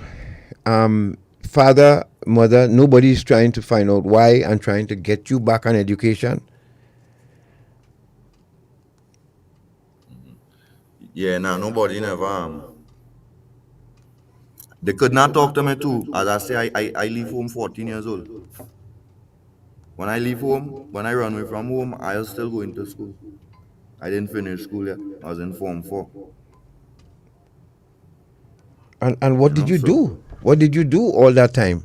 Father, mother, nobody's trying to find out why and trying to get you back on education. Yeah, now nobody never. They could not talk to me too. As I say, I leave home 14 years old. When I leave home, when I run away from home, I was still going to school. I didn't finish school yet. I was in Form 4. And what did you do? What did you do all that time?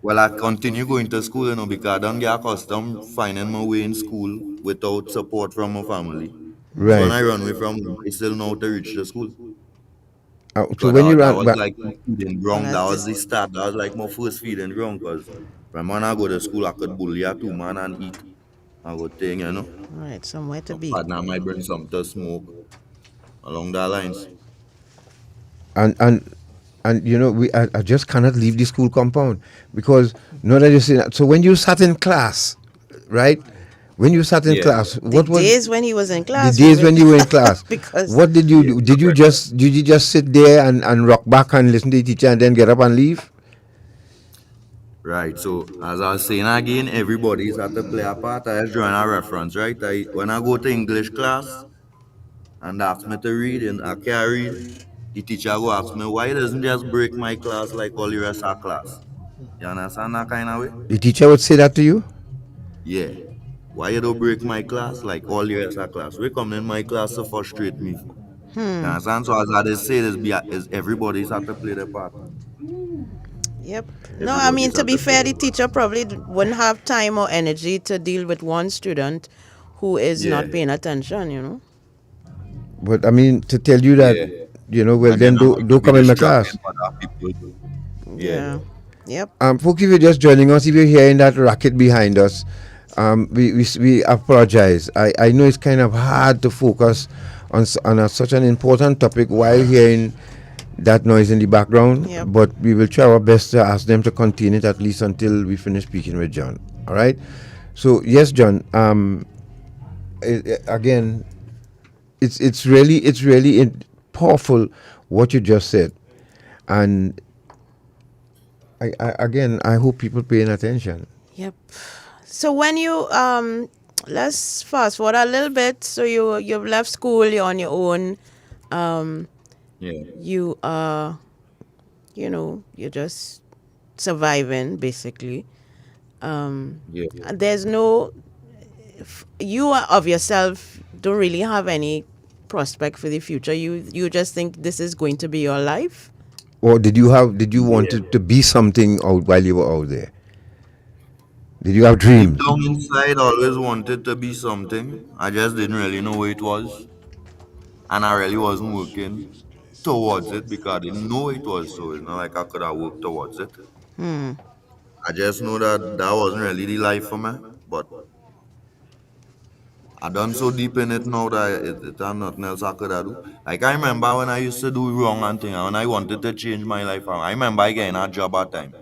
Well, I continue going to school, because I don't get accustomed finding my way in school without support from my family. So when Right. I run away from home, I still know how to reach the school. So Because when you that ran was back, like my feeding ground. That was the start. That was like my first feeding ground. Because when I go to school, I could bully a 2 man and eat. I would think, Right, somewhere to be. partner might bring something to smoke along that lines. and I just cannot leave the school compound because now that you say that. So when you sat in class, right? When you sat in Yeah. class, The what was days when he was in class. the days we when you were in class? because What did you do? Did you just sit there and rock back and listen to the teacher and then get up and leave? Right. So as I was saying again, everybody's had to play a part. I just drawing a reference, right? When I go to English class and ask me to read and I can't read, the teacher will ask me why doesn't just break my class like all the rest of class. You understand that kind of way? The teacher would say that to you. Yeah. Why you don't break my class like all the rest of class? We come in my class to frustrate me for. You understand? So as I just say this, is everybody's had to play their part. Yep. No, I mean, Everybody's to had be to fair, play the teacher probably wouldn't have time or energy to deal with one student who is Yeah. not paying attention. But I mean, to tell you that, well, And then I have to don't be come in my distracting class. other people. Yeah. Yep. Folks, if you're just joining us, if you're hearing that racket behind us, we apologize. I know it's kind of hard to focus on such an important topic while hearing that noise in the background, Yep. but we will try our best to ask them to contain it at least until we finish speaking with John. All right. So yes, John. Again, it's really powerful what you just said, and I hope people paying attention. Yep. So when you let's fast forward a little bit. So you've left school, you're on your own. Yeah. You are, you're just surviving basically. And there's no, you are of yourself don't really have any prospect for the future. You just think this is going to be your life. Or did you want to be something out while you were out there? Did you have Deep dreams? down inside, I always wanted to be something. I just didn't really know what it was. And I really wasn't working towards it because I didn't know it was so. It's not like I could have worked towards it. I just know that that wasn't really the life for me. But I done so deep in it now that it had nothing else I could have do. Like I remember when I used to do wrong and thing, and when I wanted to change my life around. I remember I getting a job at time.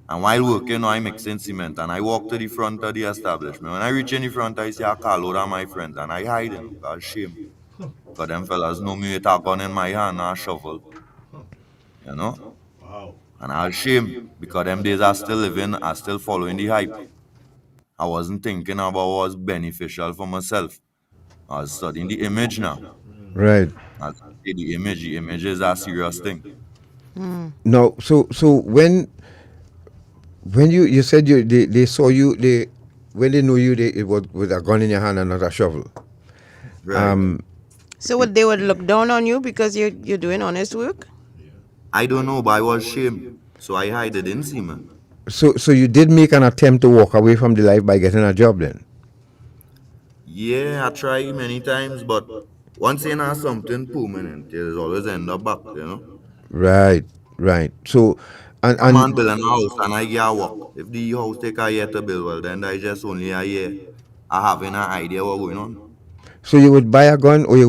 And while working, I mixing cement, and I walk to the front of the establishment. When I reach in the front, I see a carload of my friends, and I hide, cause shame. Cause them fellas know me with a gun in my hand and a shovel, And I was shame because them days I still living, I still following the hype. I wasn't thinking about what was beneficial for myself. I was studying the image now. Right. I say the image is a serious thing. No. So when you said they saw you, when they knew you, it was with a gun in your hand and not a shovel. Right. So they would look down on you because you're doing honest work? I don't know, but I was shame, so I hide it in see me. So you did make an attempt to walk away from the life by getting a job then? Yeah, I try many times, but once you have something permanent, there's always end up back, Right. So a man building a house and I get work. If the house take a year to build, well, then I just only a year. I having an idea what going on. so you would buy a gun, or you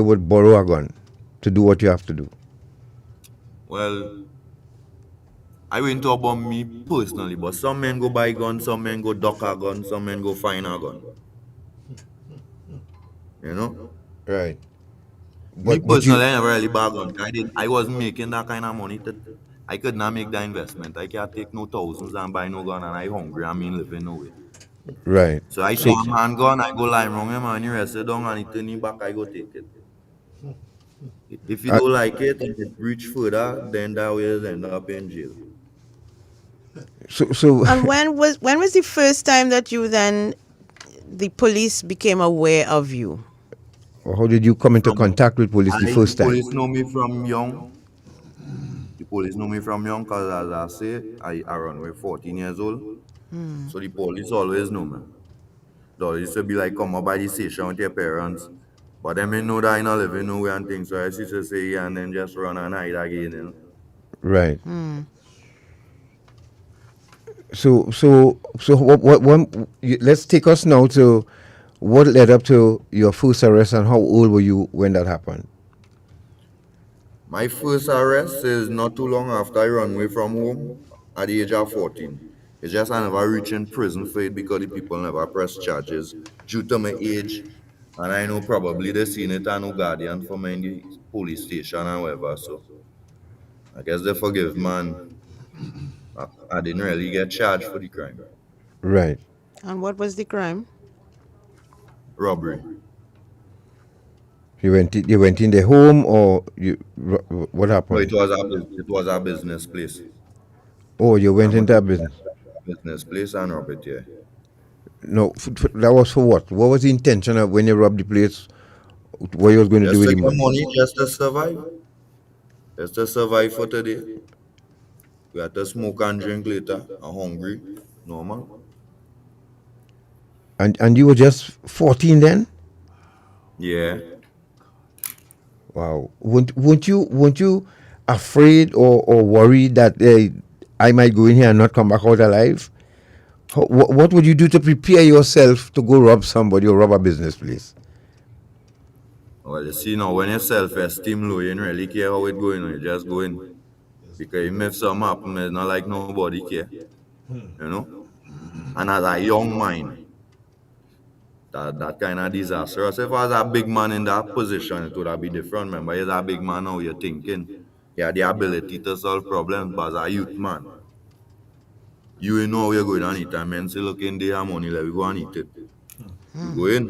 would borrow a gun to do what you have to do? Well, I went to about me personally, but some men go buy gun, some men go duck a gun, some men go find a gun. Right. Me personally, I never really buy a gun. I wasn't making that kind of money. I could not make that investment. I can't take no thousands and buy no gun, and I hungry. I mean, living no way. Right. So I saw a man gun, I go lie wrong him, and he rested down, and he turn him back, I go take it. If you don't like it and it reach further, then that will end up in jail. So And when was the first time that the police became aware of you? Or how did you come into contact with police the first time? Police know me from young. The police know me from young because, as I say, I run with 14 years old. So the police always know me. They used to be like, come up by the station with your parents. But them may know that I not living nowhere and things. So I used to say, yeah, and then just run and hide again. Right. So let's take us now to what led up to your first arrest, and how old were you when that happened? My first arrest is not too long after I run away from home at the age of 14. It's just I never reached in prison for it because the people never press charges due to my age. And I know probably they seen it and no guardian for me in the police station and whatever. So I guess they forgive man. I didn't really get charged for the crime. Right. And what was the crime? Robbery. You went in their home, or what happened? No, it was a business place. Oh, you went into a business. Business place and robbed it, yeah. No, that was for what? What was the intention of when you robbed the place? What you was going to do with the money? Just to survive. Just to survive for today. We had to smoke and drink later. I'm hungry. Normal. And you were just 14 then? Yeah. Wow. Weren't you afraid or worried that I might go in here and not come back out alive? What would you do to prepare yourself to go rob somebody or rob a business place? Well, you see now, when your self-esteem low, you don't really care how it going, you just going. Because even if something happen, it's not like nobody care, you know. And as a young mind, that kind of disastrous. If I was a big man in that position, it would have been different. Remember, you're a big man now, you're thinking. You have the ability to solve problems, but as a youth man, you know how you're going to eat. And men say, look, in there, money, let me go and eat it. We go in,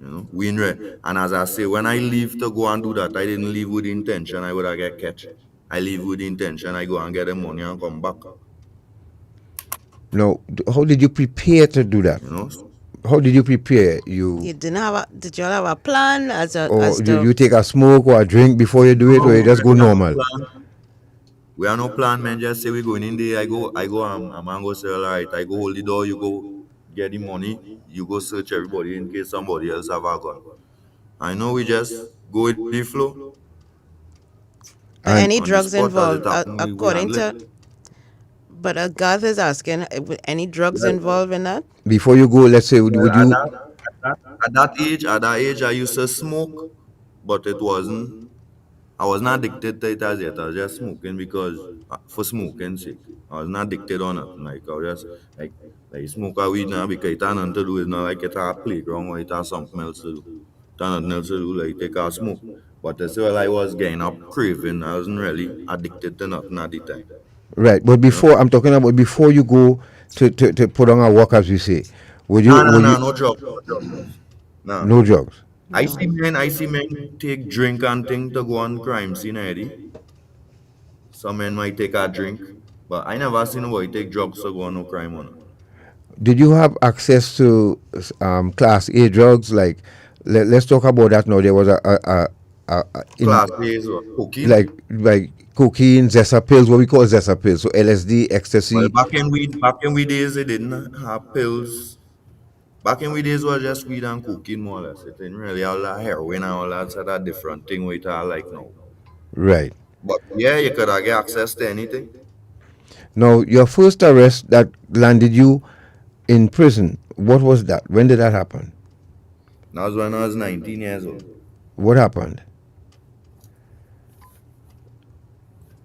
you know, we in re- And as I say, when I leave to go and do that, I didn't leave with the intention I would have get catch. I leave with the intention I go and get the money and come back. Now, how did you prepare to do that? You know? How did you prepare? You didn't have a, did you all have a plan Or as you take a smoke or a drink before you do it, or you just go normal? We are no plan, man. Just say we going in there. I'm go say, all right, I go hold the door, you go get the money, you go search everybody in case somebody else have a gun. I know we just go with the flow. But any on the drugs spot as it involved, happen, we according handle to. it. But Garth is asking, any drugs Well, involved in that? Before you go, let's say, would Well, you? at that age, I used to smoke, but it wasn't. I was not addicted to it as yet. I was just smoking because for smoking sake. I was not addicted on it. Like I was just like smoke a weed now because it has nothing to do. It's not like it has a playground or it has something else to do. It has nothing else to do. Like take a smoke. But as well, I was getting up craving. I wasn't really addicted to nothing at the time. Right, but before I'm talking about before you go to put on a walk, as we say, would you? No drugs. No. No drugs. I see men take drink and thing to go on crime scene already. Some men might take a drink, but I never seen nobody take drugs to go on no crime on it. Did you have access to class A drugs? Like, let's talk about that now. There was Class A is what? Cocaine? like cocaine, Zessa pills, what we call Zessa pills. So LSD, ecstasy. Well, back in we days, they didn't have pills. Back in we days, was just weed and cocaine more or less. It didn't really all that heroin and all that sort of different thing we are like now. Right. But yeah, you could get access to anything. Now, your first arrest that landed you in prison, what was that? When did that happen? That was when I was 19 years old. What happened?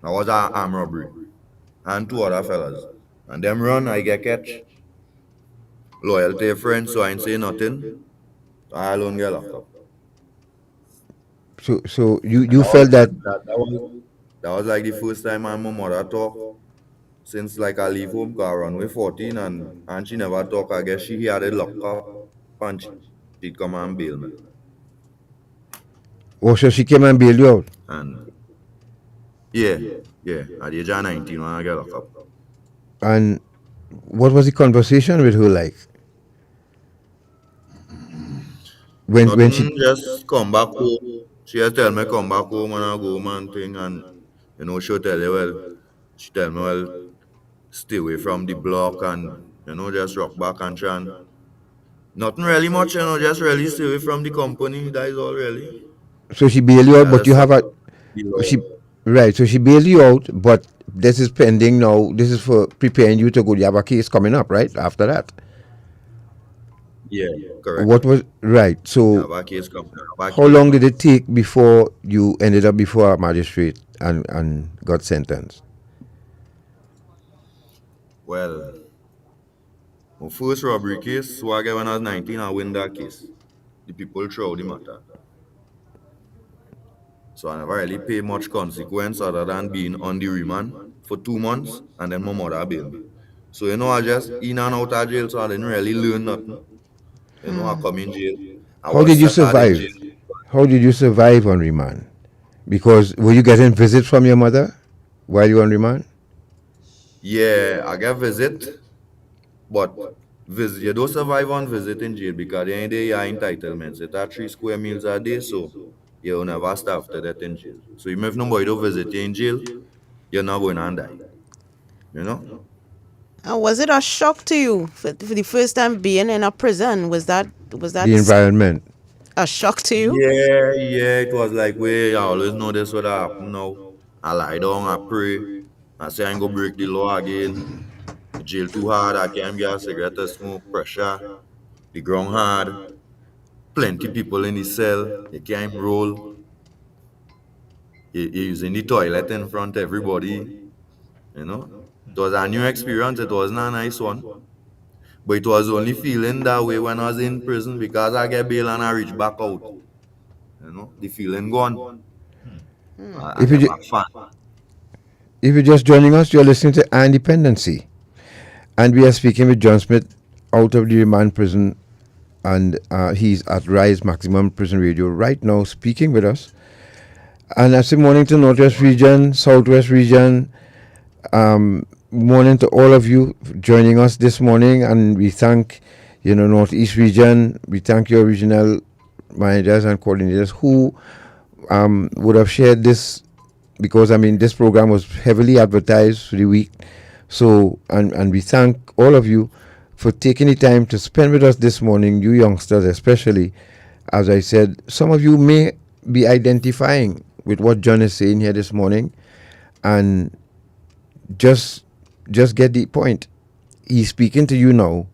I was an armed robbery. And two other fellas. And them run, I get catch. Loyalty a friend, so I ain't say nothing. I alone get locked up. So you felt that that was like the first time my mother talk since like I leave home, cause I run with 14 and she never talk. I guess she had it locked up and she'd come and bail me. Oh, so she came and bailed you out? And yeah, at the age of 19 when I get locked up. And what was the conversation with her like? When she just come back home, she just tell me come back home and I go home and thing, and you know she'll tell you, well, she tell me, well, stay away from the block and you know just rock back and try and nothing really much, you know, just really stay away from the company. That is all really. So she bailed you out, but you have a below. right. So she bailed you out, but this is pending now. This is for preparing you to go. You have a case coming up, right? After that. Yeah, correct. What was right? So Yeah, case come. how long did it take before you ended up before a magistrate and got sentenced? Well, my first robbery case, so I get when I was 19, I win that case. The people throw the matter. So I never really pay much consequence other than being on the remand for 2 months and then my mother bailed me. So you know I just in and out of jail, so I didn't really learn nothing. You know, I come in jail. How did you survive? How did you survive on remand? Because were you getting visits from your mother while you were on remand? Yeah, I get visit, but you don't survive on visit in jail because the end of your entitlements. It's at 3 square meals a day, so you'll never starve to that in jail. So even if nobody don't visit you in jail, you're not going to die. You know? And was it a shock to you for the first time being in a prison? Was that The environment. a shock to you? Yeah, it was like, wait, I always know this would happen now. I lie down, I pray, I say I ain't gonna break the law again. Jail too hard, I can't get a cigarette to smoke, pressure, the ground hard. plenty people in the cell. You can't roll. You're using the toilet in front of everybody. You know, it was a new experience. It wasn't a nice one. But it was only feeling that way when I was in prison because I get bail and I reach back out. You know, the feeling gone. I If you get ju- back fun. if you're just joining us, you're listening to Iron Dependency, and we are speaking with John Smith out of the Remand prison, and he's at Rise Maximum Prison Radio right now, speaking with us. And I say morning to Northwest Region, Southwest Region. Morning to all of you joining us this morning, and we thank Northeast Region. We thank your regional managers and coordinators who would have shared this, because this program was heavily advertised for the week. So and we thank all of you for taking the time to spend with us this morning, you youngsters especially. As I said, some of you may be identifying with what John is saying here this morning, and just get the point. He's speaking to you now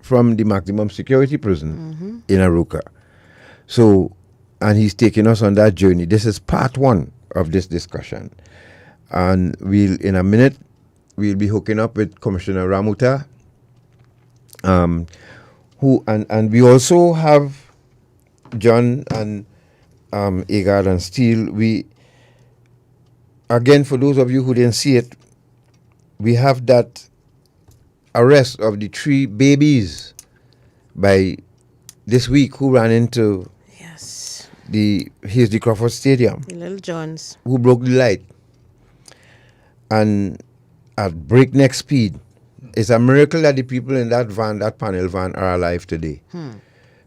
from the maximum security prison in Aruca. So, and he's taking us on that journey. This is part one of this discussion. And in a minute, we'll be hooking up with Commissioner Ramuta, who we also have John and Agard and Steele. We, again, for those of you who didn't see it, we have that arrest of the 3 babies by this week who ran into the Crawford Stadium. The little Johns. Who broke the light. And at breakneck speed. It's a miracle that the people in that panel van are alive today.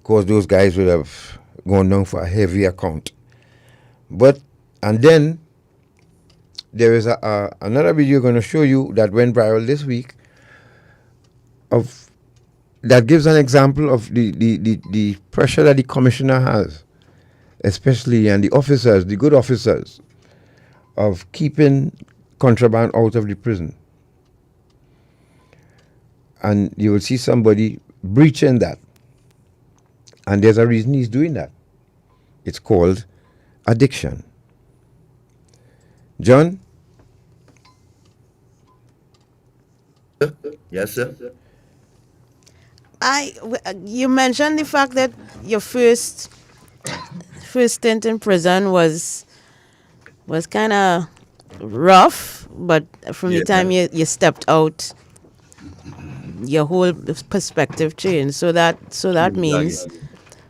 Because those guys would have gone down for a heavy account. And then there is another video going to show you that went viral this week that gives an example of the pressure that the commissioner has, especially, and the officers, the good officers, of keeping contraband out of the prison. And you will see somebody breaching that. And there's a reason he's doing that. It's called addiction. John? Yes, sir. You mentioned the fact that your first stint in prison was kind of rough, but from the time you stepped out, your whole perspective changed. So that means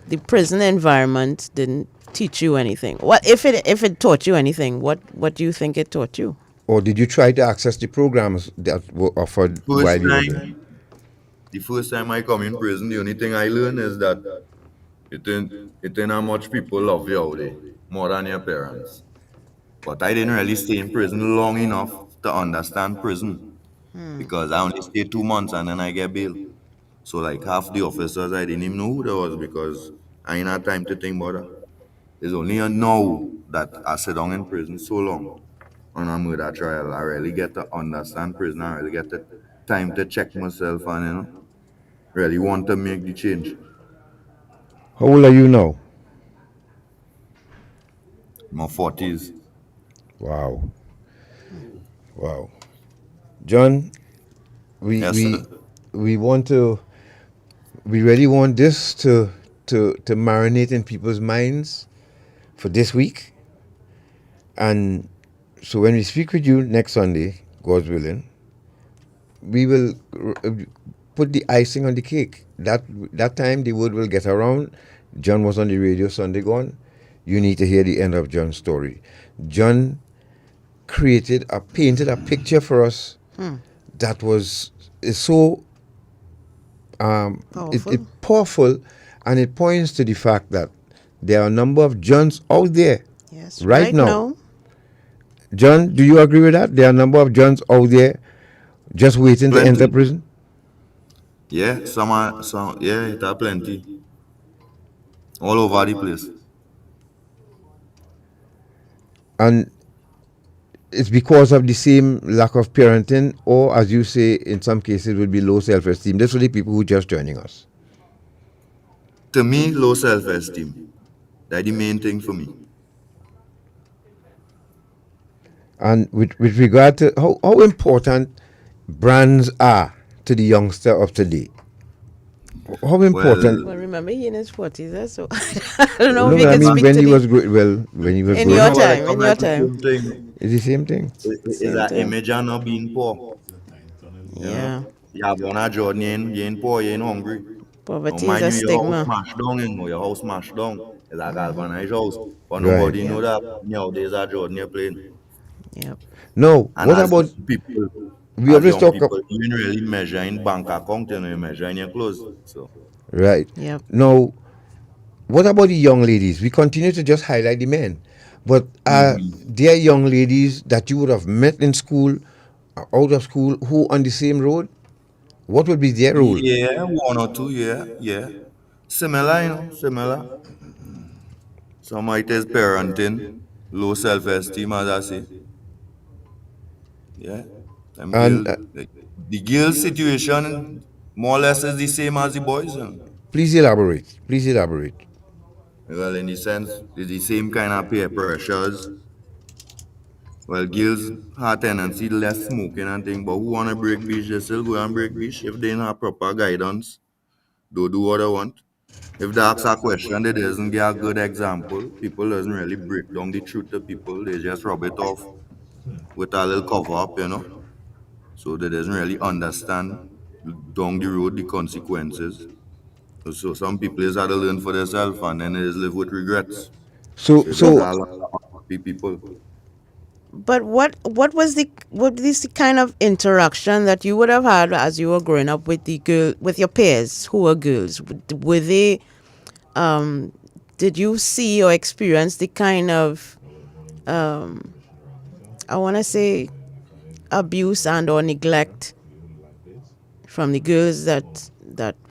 the prison environment didn't teach you anything. What if it taught you anything? What do you think it taught you? Or did you try to access the programs that were offered while you were there? The first time I come in prison, the only thing I learned is that it ain't how much people love you out there, more than your parents. But I didn't really stay in prison long enough to understand prison, because I only stayed 2 months and then I get bail. So like half the officers, I didn't even know who they was, because I ain't had time to think about that. It's only now that I sit down in prison so long on a murder trial, I really get to understand prison. I really get the time to check myself and really want to make the change. How old are you now? My 40s. Wow. John, we really want this to marinate in people's minds for this week. And so when we speak with you next Sunday, God's willing, we will put the icing on the cake. That time the word will get around. John was on the radio Sunday gone. You need to hear the end of John's story. John painted a picture for us that is so powerful, and it points to the fact that there are a number of Johns out there right now. John, do you agree with that? There are a number of Johns out there just waiting to enter prison? Yeah, it are plenty. All over the place. And it's because of the same lack of parenting, or as you say, in some cases, would be low self-esteem. These are the people who are just joining us. To me, low self-esteem. That's the main thing for me. And with regard to how important brands are to the youngster of today. How important? Well, remember, he in his 40s, so I don't know No, if he but I can mean speak when to he the... was when he was In growing your up. time, in your time. It's the same thing. Is that image of not being poor. You know? You have one of Jordan, you ain't poor, you ain't hungry. Now Poverty is mind a you, your house stigma. smashed down, you know, your house smashed down. It's a galvanized house. But Right. nobody know that nowadays a Jordan you're playing. Yep. No, And what about we as always young talk people, you didn't really measure in bank account, you know, you measure in your clothes. So right. Yep. Now, what about the young ladies? We continue to just highlight the men, but are there young ladies that you would have met in school, out of school, who on the same road? What would be their role? yeah, one or two, yeah. Similar, you know, similar. Some might is parenting, low self-esteem, as I say. Yeah, them And girl, the girl situation more or less is the same as the boys. You know? please elaborate. Please elaborate. Well, in the sense, it's the same kind of peer pressures. Well, girls have tendency less smoking and thing, but who wanna break beach, they still go and break beach if they don't have proper guidance. They do what they want. If they ask a question, they doesn't give a good example. People doesn't really break down the truth to people. They just rub it off with a little cover up, you know. So they doesn't really understand down the road the consequences. So some people is had to learn for themselves and then they just live with regrets. So So it so does a lot of happy people. But what is the kind of interaction that you would have had as you were growing up with with your peers who were girls? Were they did you see or experience the kind of I want to say abuse and or neglect from the girls that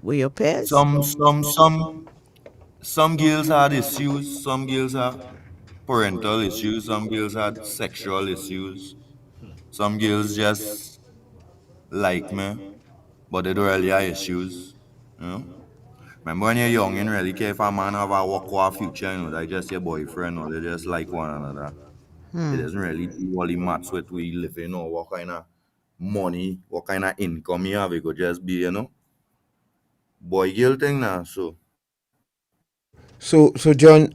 were your peers? Some girls had issues, some girls had parental issues, some girls had sexual issues, some girls just like me, but they don't really have issues. You know? Remember when you're young, you don't really care if a man have a work or a future, you know, they just your boyfriend or they just like one another. It doesn't really do all the maths with we living or what kind of money, what kind of income you have. It could just be, you know, boy girl thing now. So so John,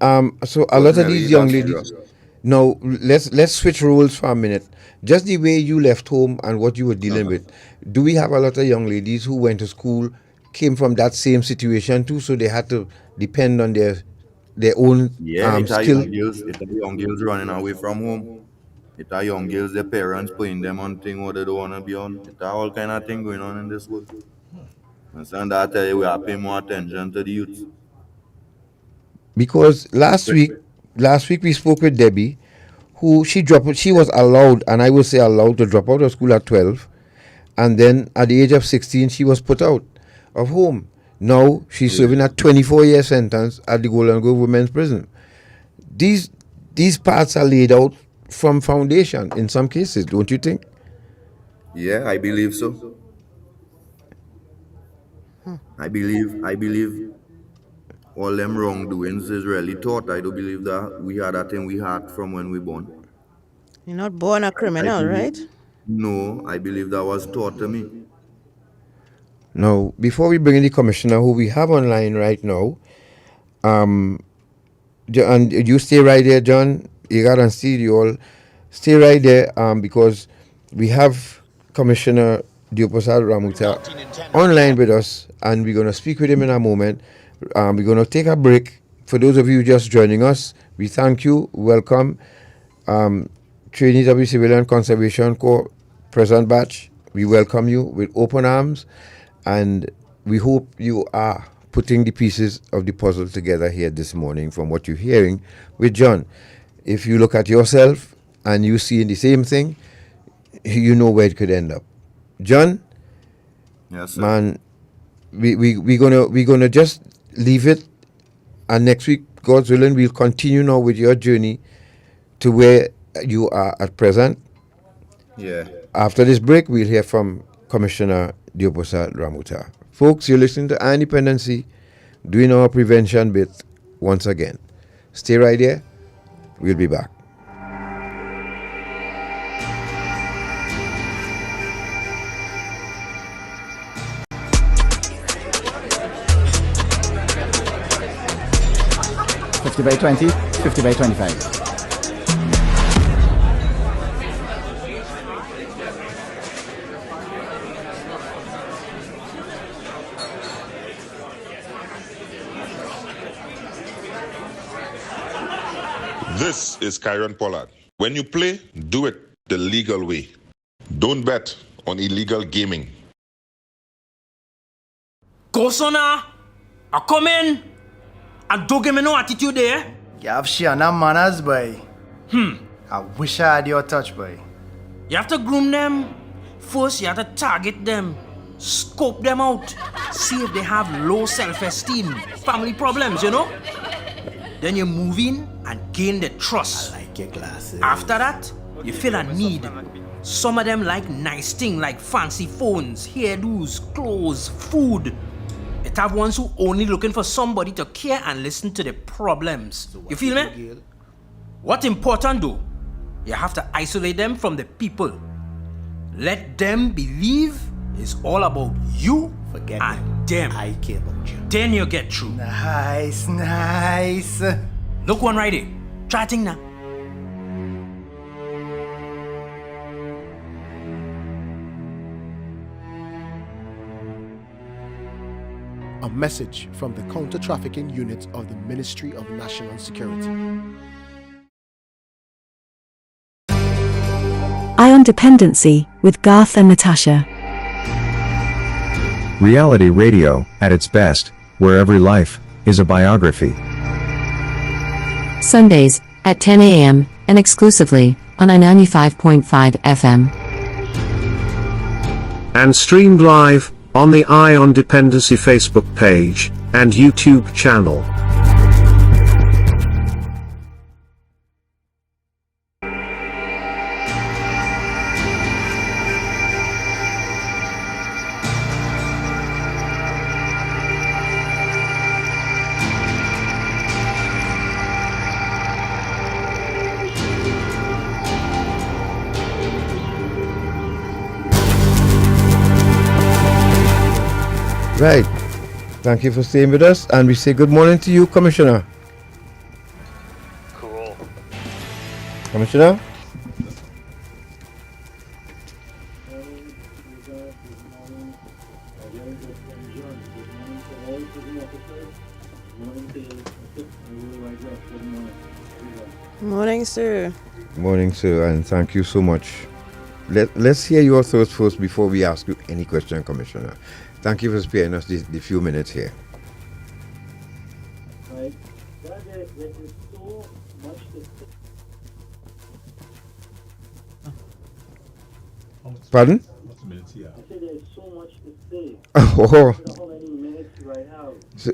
so a lot wasn't of really these young that ladies. serious. Now let's switch roles for a minute. Just the way you left home and what you were dealing with. Do we have a lot of young ladies who went to school, came from that same situation too, so they had to depend on their own Yeah, skill? it are young girls running away from home. It are young girls, their parents putting them on thing what they don't wanna be on. It are all kind of thing going on in this world. And that tell you we are paying more attention to the youth. Because last week we spoke with Debbie, who she was allowed, and I will say allowed, to drop out of school at 12, and then at the age of 16 she was put out of home. Now she's serving a 24-year sentence at the Golden Grove Women's Prison. These paths are laid out from foundation in some cases, don't you think? Yeah, I believe so. I believe all them wrongdoings is really taught. I do believe that we had that thing we had from when we born. You're not born a I criminal, believe right? no, I believe that was taught to me. Now, before we bring in the commissioner, who we have online right now, and you stay right there, John. Igad and Steve, you all stay right there, because we have Commissioner Diopasad Ramuta online with us, and we're going to speak with him in a moment. We're going to take a break. For those of you just joining us, we thank you. Welcome. Trinidad Civilian Conservation Corps present batch. We welcome you with open arms, and we hope you are putting the pieces of the puzzle together here this morning from what you're hearing with John. If you look at yourself and you see the same thing, you know where it could end up. John, Yes, sir. man, we're gonna just leave it, and next week, God's willing, we'll continue now with your journey to where you are at present. Yeah. After this break, we'll hear from Commissioner Dioposa Ramuta. Folks, you're listening to Dependency. doing our prevention bit once again. Stay right there. We'll be back. by 20, 50 by 25. This is Kyron Pollard. When you play, do it the legal way. Don't bet on illegal gaming. Go, sona. I come in. And don't give me no attitude there. You have Shiana manners, boy. I wish I had your touch, boy. You have to groom them. First, you have to target them. Scope them out. See if they have low self-esteem. Family problems, you know? Then you move in and gain the trust. I like your glasses. After that, you feel a need. Some of them like nice things like fancy phones, hairdos, clothes, food. It have ones who only looking for somebody to care and listen to their problems. You feel me? What's important though, you have to isolate them from the people. Let them believe it's all about you and them. I care about you. Then you get through. Nice, nice. Look one right here. Try a thing now. A message from the counter-trafficking unit of the Ministry of National Security. Ion Dependency with Garth and Natasha. Reality radio, at its best, where every life is a biography. Sundays, at 10 a.m., and exclusively, on 95.5 FM. And streamed live on the Ion Dependency Facebook page and YouTube channel. Right. Thank you for staying with us, and we say good morning to you, Commissioner. Cool. Commissioner? Morning, sir. Morning, sir, and thank you so much. Let's hear your thoughts first before we ask you any question, Commissioner. Thank you for sparing us the few minutes here. Right. There is so much to say. Pardon? I said there's so much to say. Oh. How many minutes do I have? So,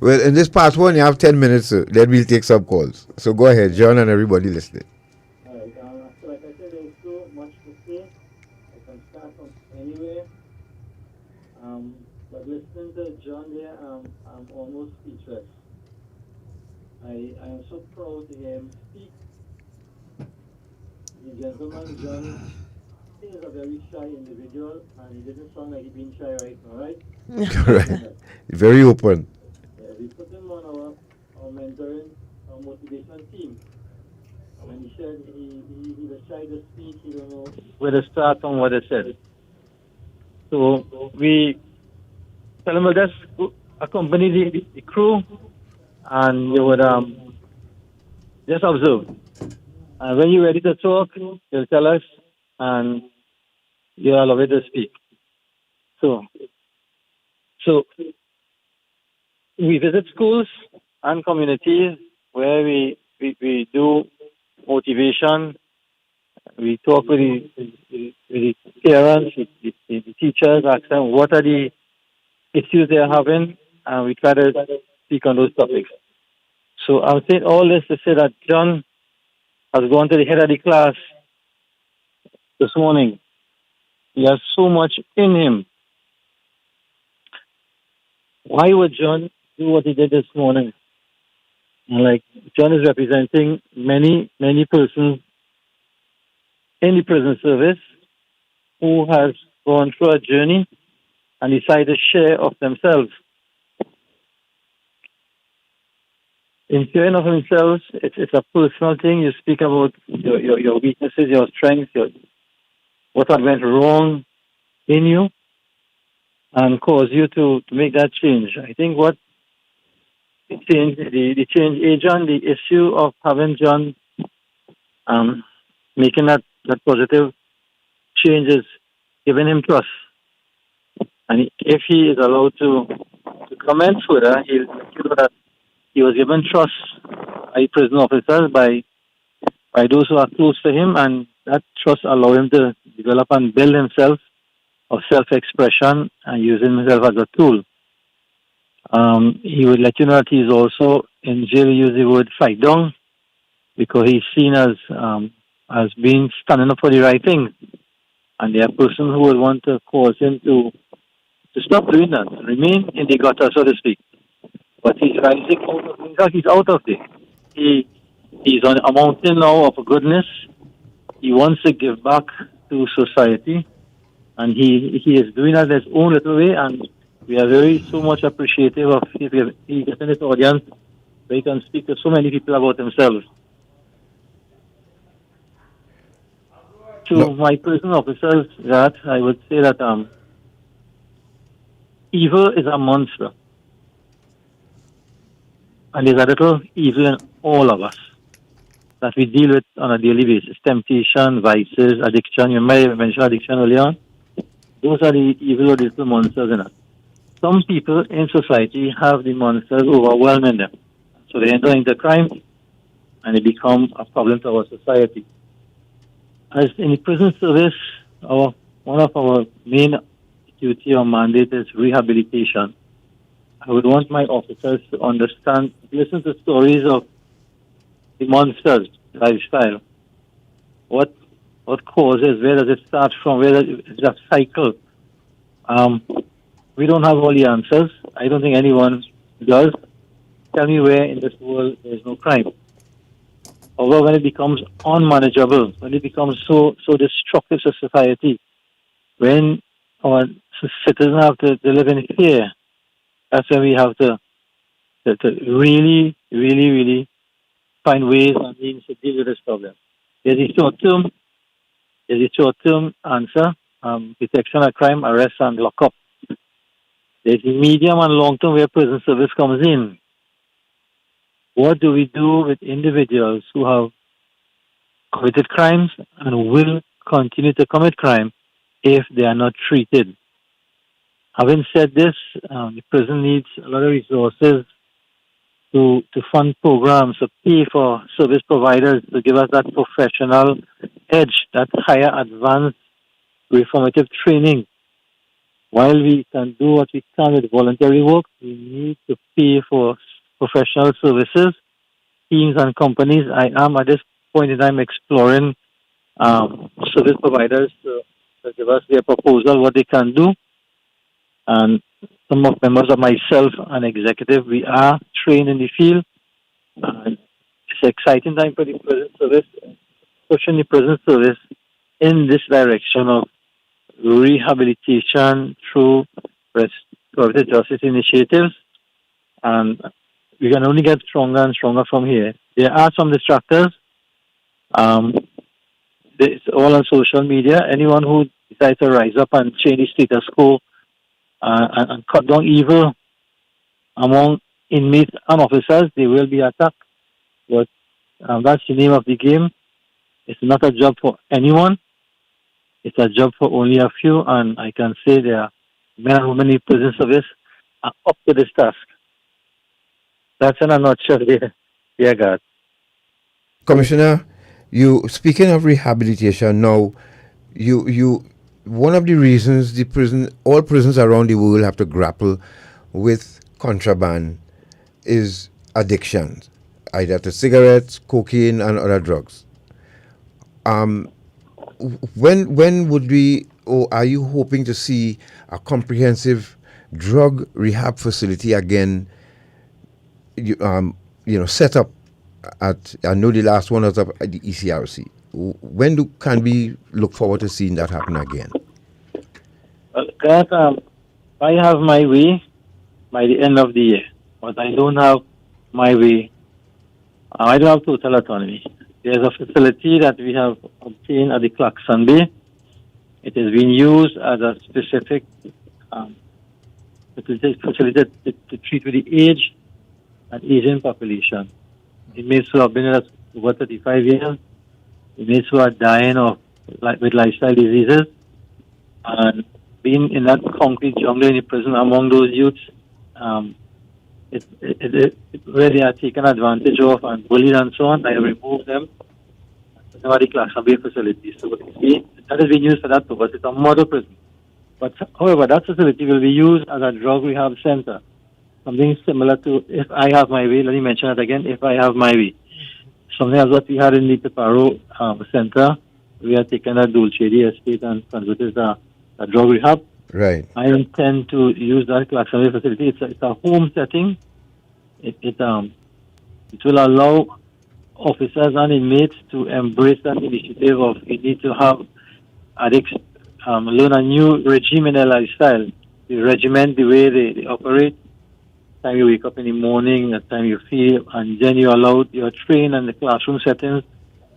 well, in this part one, you have 10 minutes, sir. Then we'll take some calls. So go ahead, John and everybody listening. Alright, so like I said, there's so much to say. I can start from anywhere. But listening to John there, I'm almost speechless. I am so proud to hear him speak. The gentleman, John, he is a very shy individual, and he didn't sound like he's being shy right now, right? Right. Very open. Yeah, we put him on our mentoring, our motivation team. When he said he was shy to speak, he don't know where to start from what he said. So we tell him, well, just accompany the crew, and you would just observe. And when you're ready to talk, you'll tell us, and you'll allow it to speak. So we visit schools and communities where we do motivation. We talk with the parents, the teachers, ask them what are the issues they are having, and we try to speak on those topics. So I would say all this to say that John has gone to the head of the class this morning. He has so much in him. Why would John do what he did this morning? Like, John is representing many, many persons in the prison service who has gone through a journey and decided to share of themselves. In sharing of themselves, it's a personal thing. You speak about your weaknesses, your strengths, what had went wrong in you, and cause you to make that change. I think what the change agent, the issue of having John making that positive change is giving him trust. And if he is allowed to comment further, he'll let you know that he was given trust by prison officers, by those who are close to him, and that trust allowed him to develop and build himself of self-expression and using himself as a tool. He would let you know that he's also in jail. He used the word fight down because he's seen as being standing up for the right thing. And there are persons who would want to cause him to stop doing that, to remain in the gutter, so to speak. But he's rising out of, in fact, he's out of there. He's on a mountain now of goodness. He wants to give back to society. And he is doing that in his own little way. And we are so much appreciative of he getting this audience where he can speak to so many people about themselves. To my prison officers, that I would say that evil is a monster. And there's a little evil in all of us that we deal with on a daily basis. Temptation, vices, addiction. You may have mentioned addiction earlier on. Those are the evil or little monsters in us. Some people in society have the monsters overwhelming them. So they enter into crime and they become a problem to our society. As in the prison service, one of our main duty or mandate is rehabilitation. I would want my officers to understand, listen to stories of the monsters lifestyle. What causes, where does it start from, where does it a cycle? We don't have all the answers. I don't think anyone does. Tell me where in this world there is no crime. Although when it becomes unmanageable, when it becomes so destructive to society, when our citizens have to live in fear, that's when we have to really, really, really find ways and means to deal with this problem. There's a short-term answer, detection of crime, arrest and lock up. There's a medium and long-term where prison service comes in. What do we do with individuals who have committed crimes and will continue to commit crime if they are not treated? Having said this, the prison needs a lot of resources to fund programs, to pay for service providers to give us that professional edge, that higher advanced reformative training. While we can do what we can with voluntary work, we need to pay for professional services, teams and companies. I am at this point in time exploring service providers to give us their proposal, what they can do. And some of members of myself and executive, we are trained in the field. And it's an exciting time for the prison service, pushing the prison service in this direction of rehabilitation through restorative justice initiatives. And we can only get stronger and stronger from here. There are some distractors. It's all on social media. Anyone who decides to rise up and change the status quo and cut down evil among inmates and officers, they will be attacked. But that's the name of the game. It's not a job for anyone. It's a job for only a few, and I can say there are men and women in prison service are up to this task. That's in a nutshell, dear God. Commissioner, you speaking of rehabilitation now, you one of the reasons all prisons around the world have to grapple with contraband is addiction, either to cigarettes, cocaine, and other drugs. When would we, or are you hoping to see a comprehensive drug rehab facility again, set up at, I know the last one was up at the ECRC. When can we look forward to seeing that happen again? I have my way by the end of the year, but I don't have my way. I don't have total autonomy. There's a facility that we have obtained at the Clarkson Bay. It is being used as a specific facility to treat with the age and Asian population. Inmates who have been with us over 35 years, inmates who are dying with lifestyle diseases, and being in that concrete jungle in the prison among those youths, where they are taken advantage of and bullied and so on, I remove them from the Clarkson Bay facility. So that is being used for that purpose. It's a model prison. But however, that facility will be used as a drug rehab center. Something similar to If I Have My Way. Let me mention that again, If I Have My Way. Something as what we had in the Tobago center. We are taking a Dulcedi estate and converted a drug rehab. Right. I intend to use that Clarkson Bay facility. It's a home setting. It will allow officers and inmates to embrace that initiative of we need to have addicts learn a new regime in their lifestyle. The regiment, the way they operate, the time you wake up in the morning, the time you feel, and then you're trained in the classroom settings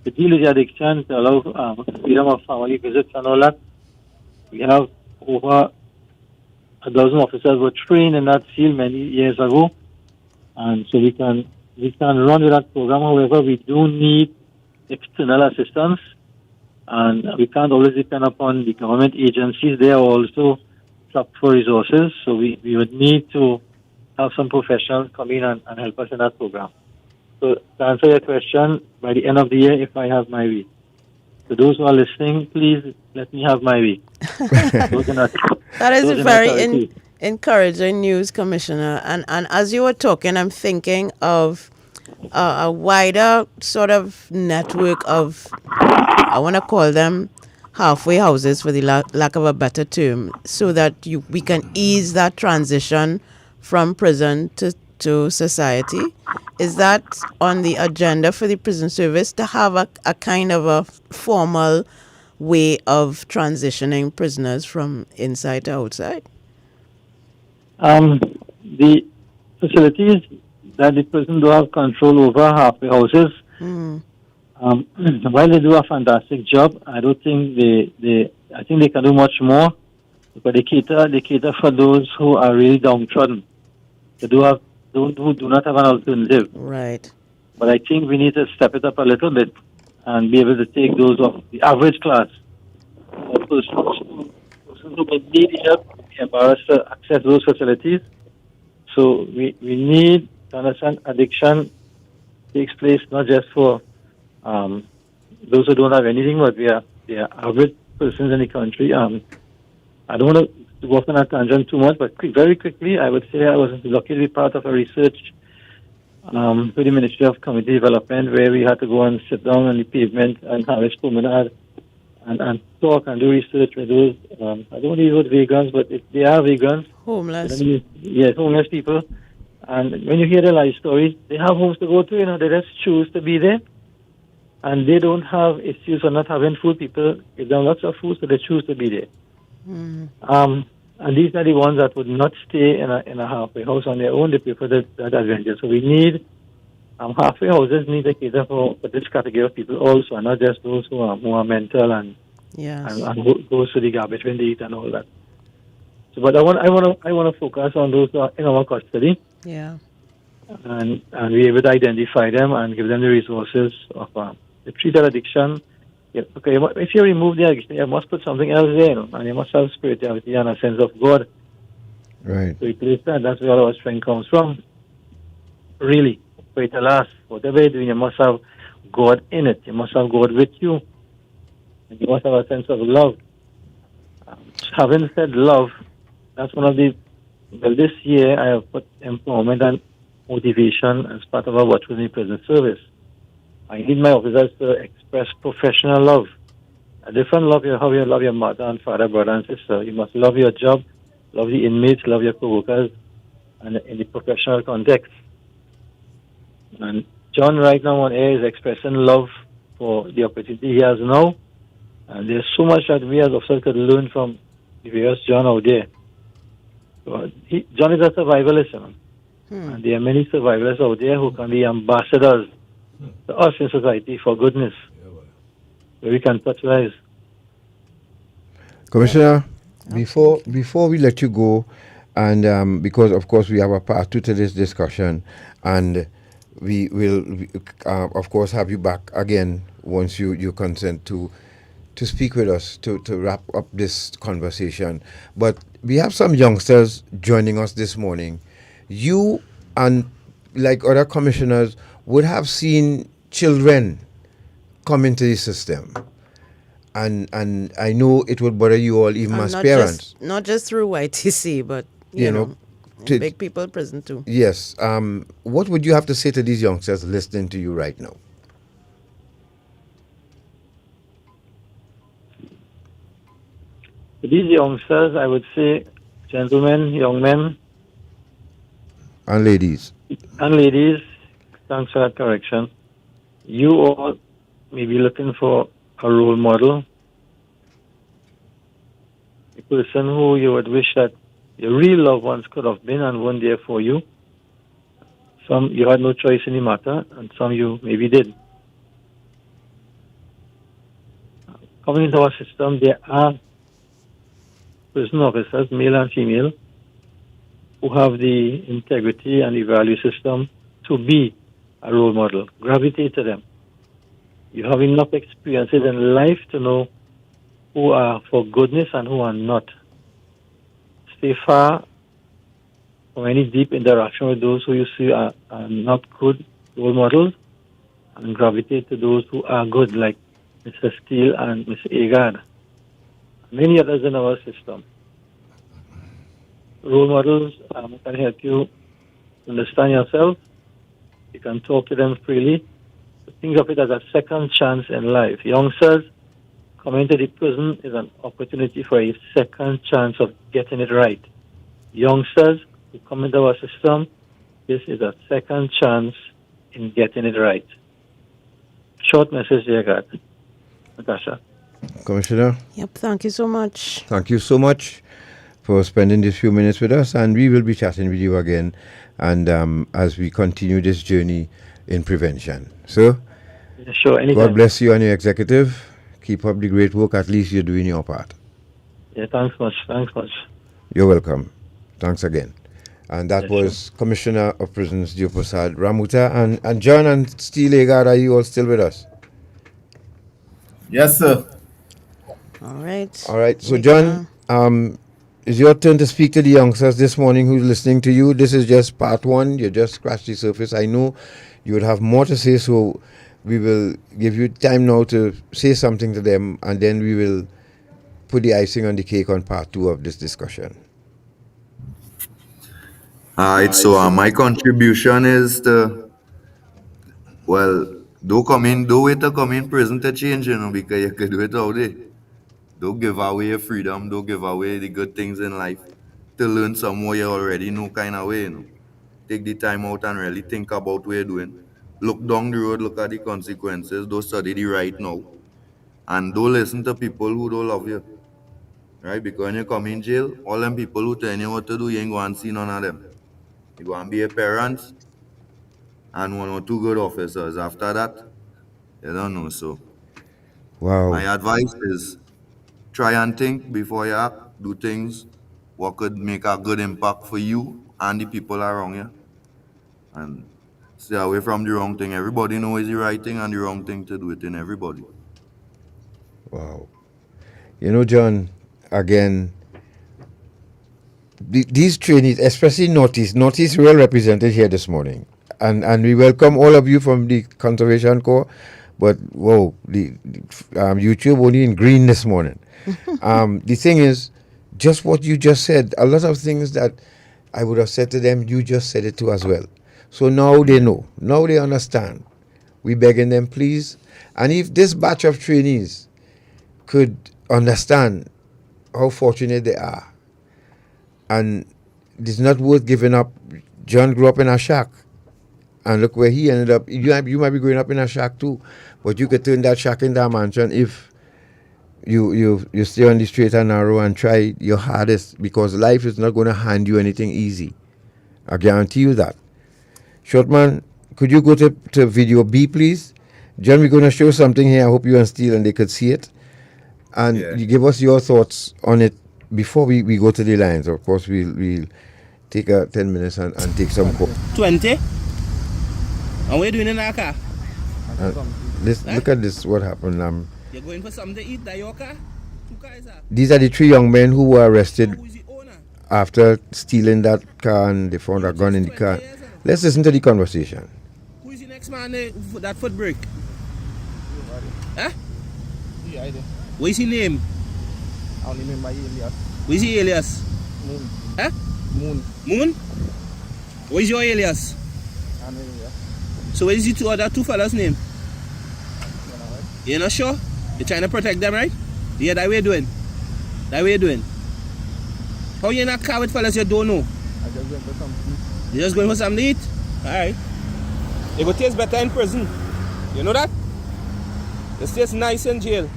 to deal with the addiction, to allow freedom of family visits and all that. We have over a dozen officers were trained in that field many years ago, and so we can run with that program. However, we do need external assistance, and we can't always depend upon the government agencies. They are also strapped for resources, so we would need to have some professionals come in and help us in that program. So to answer your question, by the end of the year, If I Have My Way. To those who are listening, please let me have my way. That is very encouraging news, Commissioner. And as you were talking, I'm thinking of a wider sort of network of, I want to call them halfway houses for the lack of a better term, so that we can ease that transition from prison to society. Is that on the agenda for the prison service to have a kind of a formal way of transitioning prisoners from inside to outside? The facilities that the prison do have control over, halfway houses, while they do a fantastic job, I don't think I think they can do much more, but they cater for those who are really downtrodden. They who do not have an alternative. Right. But I think we need to step it up a little bit and be able to take those of the average class, persons who may need help, be embarrassed to access those facilities. So we need to understand addiction takes place not just for those who don't have anything, but they are average persons in the country. I don't want to go off on a tangent too much, but very quickly, I would say I was lucky to be part of a research with the Ministry of Community Development, where we had to go and sit down on the pavement and have a promenade and talk and do research with those, I don't want to use the word vegans, but they are vegans. Homeless. Yes, homeless people. And when you hear their life stories, they have homes to go to, they just choose to be there. And they don't have issues for not having food. People give them lots of food, so they choose to be there. And these are the ones that would not stay in a halfway house on their own. They prefer that adventure. So we need halfway houses need to cater for this category of people also, and not just those who are mental and goes to the garbage when they eat and all that. So, but I want to focus on those who are in our custody. Yeah. And be able to identify them and give them the resources of to treat that addiction. Yeah, okay, if you remove the addiction, you must put something else there, and you must have spirituality and a sense of God. Right. To replace that, that's where our strength comes from. Really, for it to last, whatever you're doing, you must have God in it. You must have God with you. And you must have a sense of love. Having said love, that's one of this year I have put empowerment and motivation as part of our Watch With Me prison service. I need my officers to express professional love. A different love, how you love your mother and father, brother and sister. You must love your job love the inmates, love your co-workers, and in the professional context. And John right now on air is expressing love for the opportunity he has now. And there's so much that we as officers could learn from the various John out there. So John is a survivalist, you know. And there are many survivalists out there who can be ambassadors to us in society for goodness. So we can touch lives. Commissioner, before we let you go, and because of course we have a part 2 to this discussion, and we will of course have you back again once you consent to speak with us to wrap up this conversation. But we have some youngsters joining us this morning. You and like other commissioners would have seen children come into the system. And I know it would bother you all, even as parents. Not just through YTC, but you know big people prison too. Yes. What would you have to say to these youngsters listening to you right now? To these youngsters, I would say, gentlemen, young men, and ladies, thanks for that correction. You all may be looking for a role model, a person who you would wish that your real loved ones could have been and weren't there for you. Some you had no choice in the matter, and some you maybe did. Coming into our system, there are prison officers, male and female, who have the integrity and the value system to be a role model. Gravitate to them. You have enough experiences in life to know who are for goodness and who are not. Stay far from any deep interaction with those who you see are not good role models, and gravitate to those who are good, like Mr. Steele and Mr. Agard. Many others in our system. Role models can help you understand yourself. You can talk to them freely. Think of it as a second chance in life. Youngsters coming to the prison is an opportunity for a second chance of getting it right. Youngsters who come into our system, this is a second chance in getting it right. Short message there, God. Natasha. Commissioner? Yep, thank you so much. Thank you so much for spending these few minutes with us, and we will be chatting with you again, and as we continue this journey in prevention. So, sure, anytime. God bless you and your executive. Keep up the great work. At least you're doing your part. Yeah, thanks much. You're welcome. Thanks again. And that was Commissioner of Prisons, Diopasad Ramuta. And John and Steele Agard, are you all still with us? Yes, sir. All right. All right. So, John, it's your turn to speak to the youngsters this morning who's listening to you. This is just part 1. You just scratched the surface. I know you would have more to say, so we will give you time now to say something to them, and then we will put the icing on the cake on part 2 of this discussion. All right, so my contribution is to, don't wait to come in prison to change, because you could do it all day. Don't give away your freedom, don't give away the good things in life to learn some more you already know kind of way, Take the time out and really think about what you're doing. Look down the road, look at the consequences, don't study the right now. And don't listen to people who don't love you. Right? Because when you come in jail, all them people who tell you what to do, you ain't going to see none of them. You go and be a parent and 1 or 2 good officers. After that, you don't know. So, my advice is try and think before you act. Do things what could make a good impact for you and the people around you. And stay away from the wrong thing. Everybody knows the right thing and the wrong thing to do it in everybody. Wow. John, again, these trainees, especially Northeast well represented here this morning. And we welcome all of you from the Conservation Corps. But, whoa, the YouTube only in green this morning. The thing is, just what you just said, a lot of things that I would have said to them, you just said it to as well. So now they know. Now they understand. We begging them, please. And if this batch of trainees could understand how fortunate they are And it's not worth giving up. John grew up in a shack. And look where he ended up. You might be growing up in a shack too, but you could turn that shack into a mansion if you stay on the straight and narrow and try your hardest, because life is not going to hand you anything easy. I guarantee you that. Shortman, could you go to video B, please? John, we're going to show something here. I hope you and Steele and they could see it. And you give us your thoughts on it before we go to the lines. Of course, we'll take 10 minutes and take some calls. 20? And what are you doing in our car? Look at this, what happened. You're going for something to eat, that your car? These are the 3 young men who were arrested after stealing that car, and they found a gun in the car. Let's listen to the conversation. Who is the next man that foot break? Huh? Yeah, I do. What is his name? I only remember Elias. What is he alias? Moon. Huh? Moon. Moon? What is your alias? I'm Elias. So what is the other two fellas' name? You're not sure? You're trying to protect them, right? Yeah, that way you doing. That way you doing. How you in a car with fellas you don't know? I just went for something. You just going for something to eat? Alright. It will taste better in prison. You know that? It tastes nice in jail.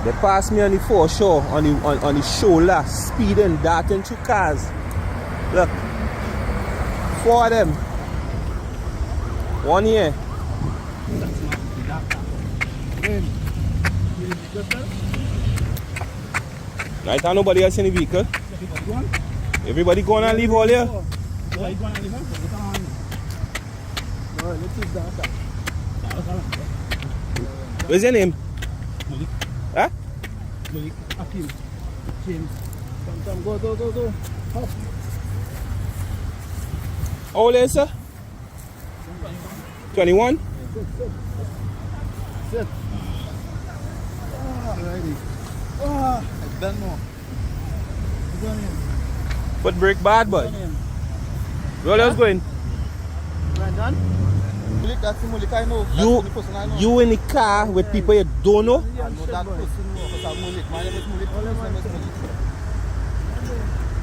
They passed me on the foreshore, on the shoulder, speeding, darting through cars. Look. 4 of them. 1 here. Right now, nobody else in the vehicle. Everybody going and leave all here. What's your name? Huh? Go. How old is you, sir? 21? Sit. Alrighty. I don't know. Foot brake bad, boy. Where else going? Brandon? That's Mulik, I know. You in the car with people you don't know? I know that person. Mulik. My name is Mulik.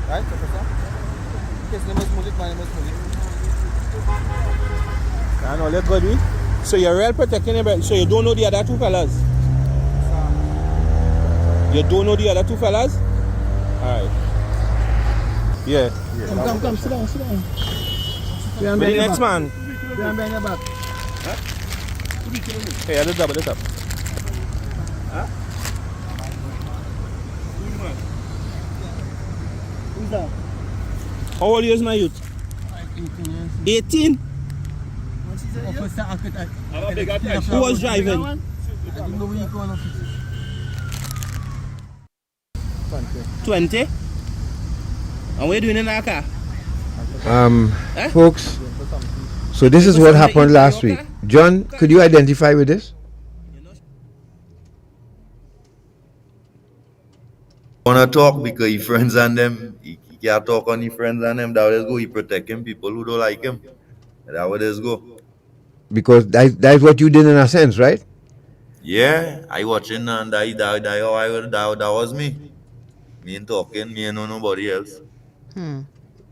Right, Professor? His name is Mulik. My name is Mulik. I know, let's go, dude. So you're real protecting him, so you don't know the other two fellas? You don't know the other two fellas? Alright. Yeah. Come, sit down. Where the next man? Behind your back. Huh? Hey, let's double it up. Huh? Who's that? How old is my youth? 18? Who was driving? 20? And what are you doing in our car? Folks, so this is what happened last week. John, could you identify with this? Wanna talk because he friends and them, he can't talk on his friends and them. That would go. He protecting people who don't like him. That would go. Because that's what you did in a sense, right? Yeah, I watching and that was me. Me ain't talking. Me ain't know nobody else.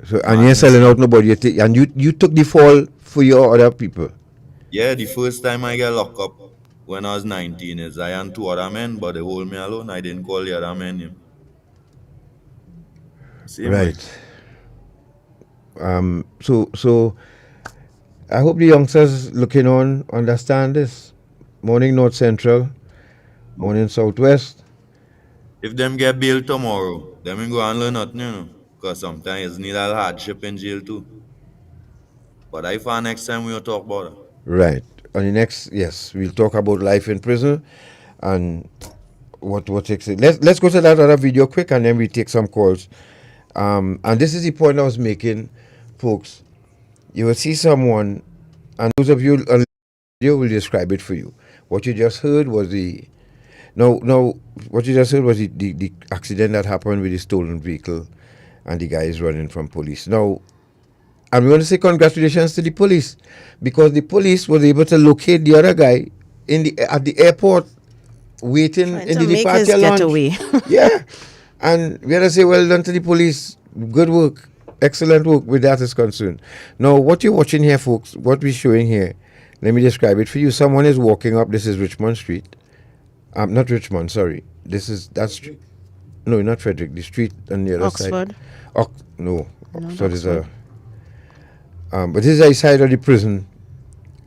So and you're selling out nobody, and you took the fall for your other people. Yeah, the first time I got locked up when I was 19 is I and 2 other men, but they hold me alone. I didn't call the other men him. Same Right. So I hope the youngsters looking on understand this. Morning North Central, morning Southwest. If them get bail tomorrow, them ain't go and learn nothing, you know. Because sometimes it's need a hardship in jail too. But I find next time we'll talk about it. Right. On the next, yes, we'll talk about life in prison and what takes it. Let's go to that other video quick, and then we take some calls. And this is the point I was making, folks. You will see someone, and those of you on video will describe it for you. What you just heard was the accident that happened with the stolen vehicle, and the guy is running from police. Now, and we want to say congratulations to the police, because the police was able to locate the other guy at the airport waiting Trying in to the make his departure lounge. getaway. Yeah. And we had to say, well done to the police. Good work. Excellent work with that is concerned. Now, what you're watching here, folks, what we're showing here, let me describe it for you. Someone is walking up. This is Richmond Street. Not Richmond, sorry. That's no, not Frederick. The street on the other Oxford. side. No, Oxford is a. But this is the side of the prison,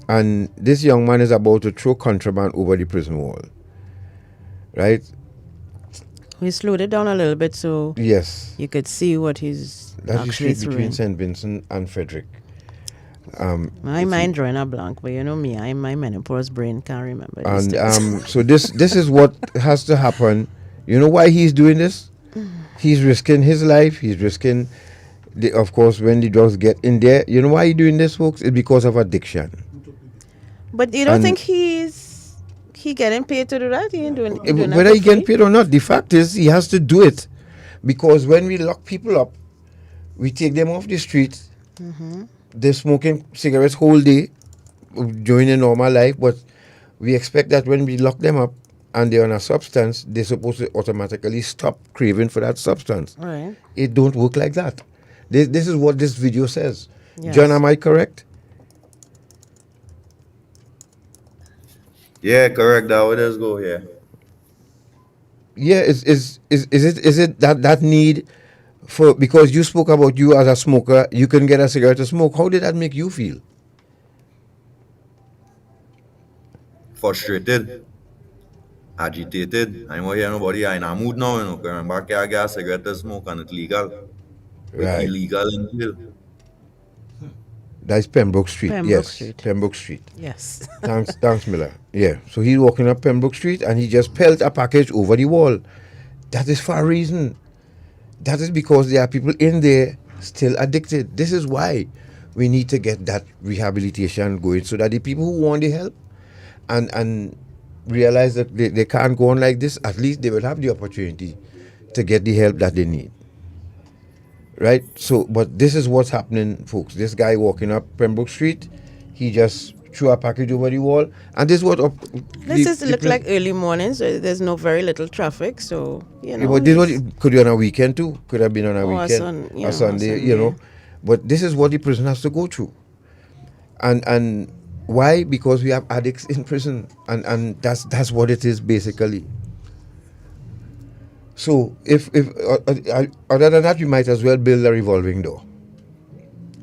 and this young man is about to throw contraband over the prison wall. Right. We slowed it down a little bit so yes, you could see what he's that's the actually street between St. Vincent and Frederick. My mind drawing a blank, but you know me, my menopause brain can't remember. And so this is what has to happen. You know why he's doing this? He's risking his life. He's risking, of course, when the drugs get in there. You know why he's doing this, folks? It's because of addiction. But you don't think he getting paid to do that? He ain't doing whether he getting paid or not, the fact is he has to do it because when we lock people up, we take them off the street. Mm-hmm. They're smoking cigarettes whole day during a normal life, but we expect that when we lock them up and they're on a substance, they're supposed to automatically stop craving for that substance. Right. It don't work like that. This is what this video says. Yes. John, am I correct? Yeah, correct. That would just go here. Yeah, is it that need for, because you spoke about you as a smoker, you can get a cigarette to smoke. How did that make you feel? Frustrated, agitated. I don't hear nobody. I'm in a mood now, you know. Because back here, I get a cigarette to smoke and it's legal. Right. It's illegal in jail. That's Pembroke Street. Pembroke Street. Yes. Thanks, Miller. Yeah. So he's walking up Pembroke Street and he just pelted a package over the wall. That is for a reason. That is because there are people in there still addicted. This is why we need to get that rehabilitation going so that the people who want the help and realize that they can't go on like this, at least they will have the opportunity to get the help that they need. Right? So, but this is what's happening, folks. This guy walking up Pembroke Street, he just threw a package over the wall. And this is what... This look like early morning, so there's very little traffic, so, you know. But this what could be on a weekend too. Could have been on a weekend. A Sunday, you know. But this is what the prison has to go through. And why? Because we have addicts in prison. And that's what it is, basically. So, if other than that, you might as well build a revolving door.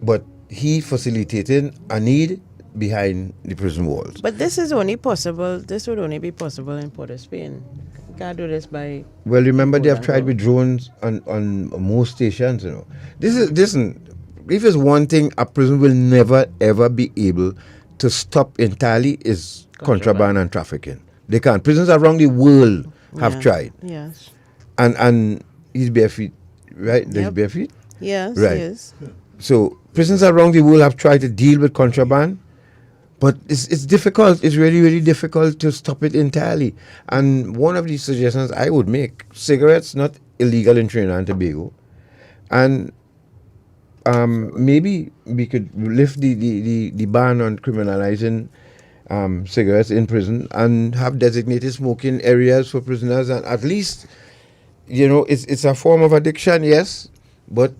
But he facilitated a need behind the prison walls. But this is only possible, this would only be possible in Port of Spain. You can't do this by... Well, remember they have tried with drones on most stations, you know. Listen, if it's one thing a prison will never ever be able to stop entirely is contraband and trafficking. They can't. Prisons around the world have tried. Yes. And he's bare feet, right? There's bare feet? Yes, right. He is. So prisons around the world have tried to deal with contraband, but it's difficult. It's really, really difficult to stop it entirely. And one of the suggestions I would make, cigarettes not illegal in Trinidad and Tobago, and maybe we could lift the ban on criminalizing cigarettes in prison and have designated smoking areas for prisoners, and at least, you know, it's a form of addiction, yes, but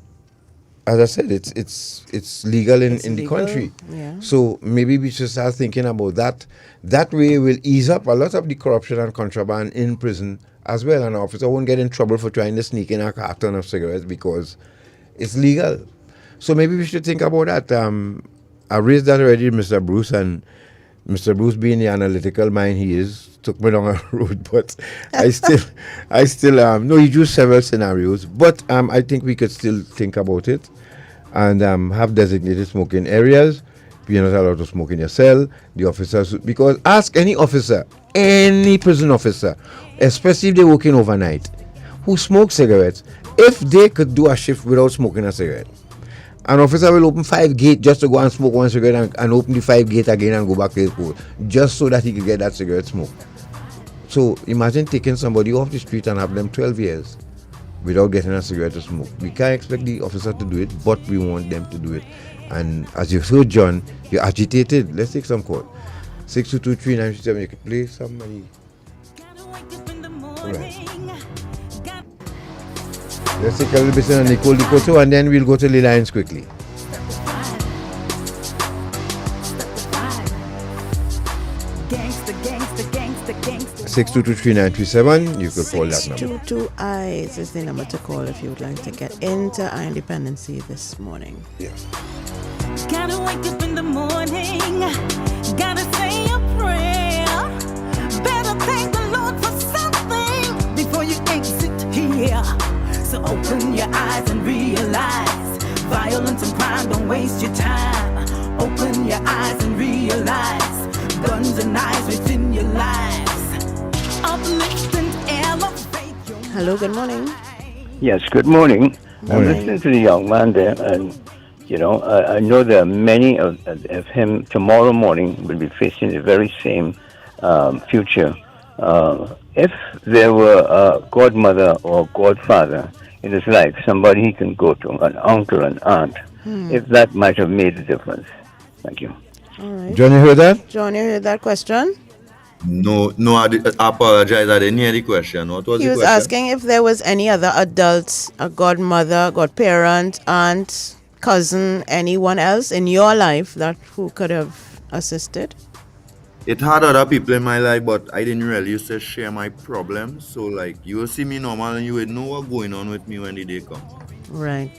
as I said, it's legal in the country. Yeah. So maybe we should start thinking about that. That way will ease up a lot of the corruption and contraband in prison as well. An officer won't get in trouble for trying to sneak in a carton of cigarettes because it's legal. So maybe we should think about that. I raised that already, Mr. Bruce, and Mr. Bruce, being the analytical mind he is, took me down a road, but I still no, he drew several scenarios, but I think we could still think about it and have designated smoking areas. You're not allowed to smoke in your cell. The officers, because ask any officer, any prison officer, especially if they're working overnight, who smoke cigarettes, if they could do a shift without smoking a cigarette. An officer will open 5 gates just to go and smoke one cigarette and open the 5 gate again and go back to his post, just so that he could get that cigarette smoke. So imagine taking somebody off the street and have them 12 years without getting a cigarette to smoke. We can't expect the officer to do it, but we want them to do it. And as you heard, John, you're agitated. Let's take some call. 6223937. You can play somebody. Right. Let's take a little bit of Nicole Dicoto and then we'll go to the lines quickly. 6223937, you could call that number. 622 eyes is the number to call if you would like to get into Iron Dependency this morning. Yes. Gotta wake up in the morning, gotta say a prayer. Better thank the Lord for something before you exit here. So open your eyes and realize violence and crime don't waste your time. Open your eyes and realize guns and knives within your lives. Uplift and elevate your Hello, good morning. Yes, good morning. I'm Morning. listening to the young man there, and I know there are many of him tomorrow morning will be facing the very same future. If there were a godmother or godfather in his life, somebody he can go to, an uncle, an aunt, if that might have made a difference. Thank you. All right. John, you heard that? John, you heard that question? No, I apologize. I didn't hear the question. What was He the was question? asking if there was any other adults, a godmother, godparent, aunt, cousin, anyone else in your life that who could have assisted? It had other people in my life, but I didn't really used to share my problems. So, like, you will see me normal and you would know what's going on with me when the day comes. Right.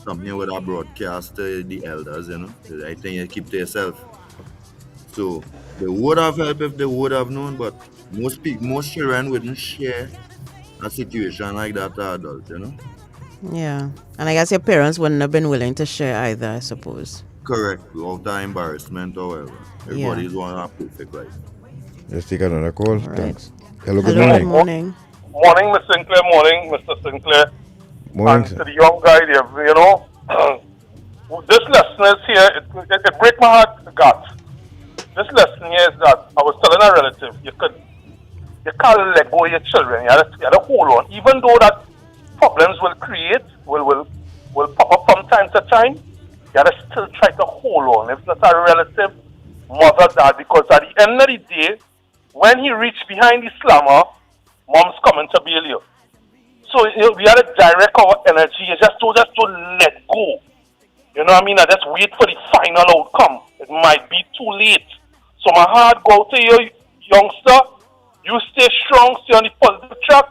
Something with a broadcast to the elders, I think you keep to yourself. So, they would have helped if they would have known, but most children wouldn't share a situation like that to adults, Yeah. And I guess your parents wouldn't have been willing to share either, I suppose. Correct, without the embarrassment or whatever. Everybody's want a perfect life. Let's take another call. Right. Thanks. Hello, good Hello, morning. good morning. Morning, Miss Sinclair. Morning, Mr. Sinclair. Morning, And sir. to the young guy there, this lesson is here. It breaks my heart, God. This lesson here is that I was telling a relative, you can't let go of your children. You have to hold on. Even though that problems will pop up from time to time, you have to still try to hold on. If it's not a relative, mother, dad, because at the end of the day, when he reached behind the slammer, mom's coming to bail you. So we have to direct our energy. You just don't let go. You know what I mean? I just wait for the final outcome. It might be too late. So my heart go to you, youngster. You stay strong, stay on the positive track.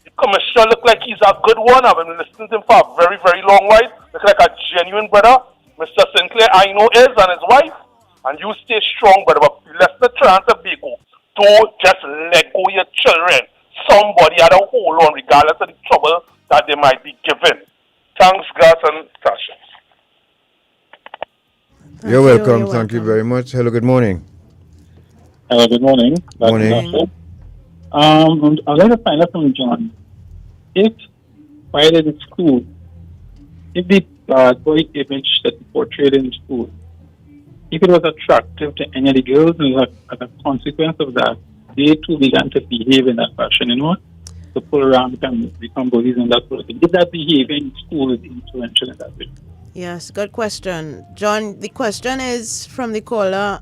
The commissioner look like he's a good one. I've been listening to him for a very, very long while. Look like a genuine brother. Mr. Sinclair, I know is and his wife. And you stay strong, brother. But let's not try to be go. Don't just let go of your children. Somebody had to hold on regardless of the trouble that they might be given. Thanks, Gus and Tasha. You're welcome. Thank you very much. Hello, good morning. Hello, good morning. Morning. I'd like to find out from John. If while in school, if the bad boy image that he portrayed in school, if it was attractive to any of the girls, and as a consequence of that, they too began to behave in that fashion, to pull around and become bullies and that sort of thing. Did that behavior in school is influential in that way? Yes, good question. John, the question is from the caller,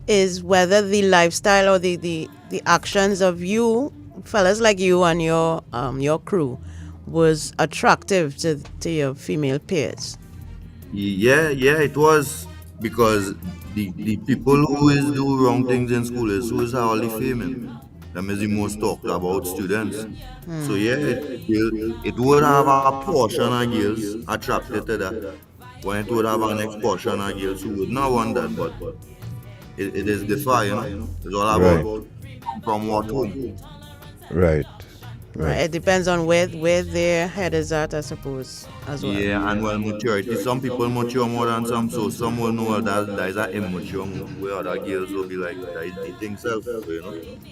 is whether the lifestyle or the actions of you, fellas like you and your crew, was attractive to your female peers. Yeah, it was, because the people who is do wrong things in school is who is all the female. Them is the most talked about students. So yeah, it would have a portion of girls attracted to that, when it would have an next portion of girls who would not want that, but it is different, It's all about from what home. Right. Right. It depends on where their head is at, I suppose, as well. Yeah, and maturity. Some people mature more than some, so some will know that is an immature, where other girls will be like, that is the thing self,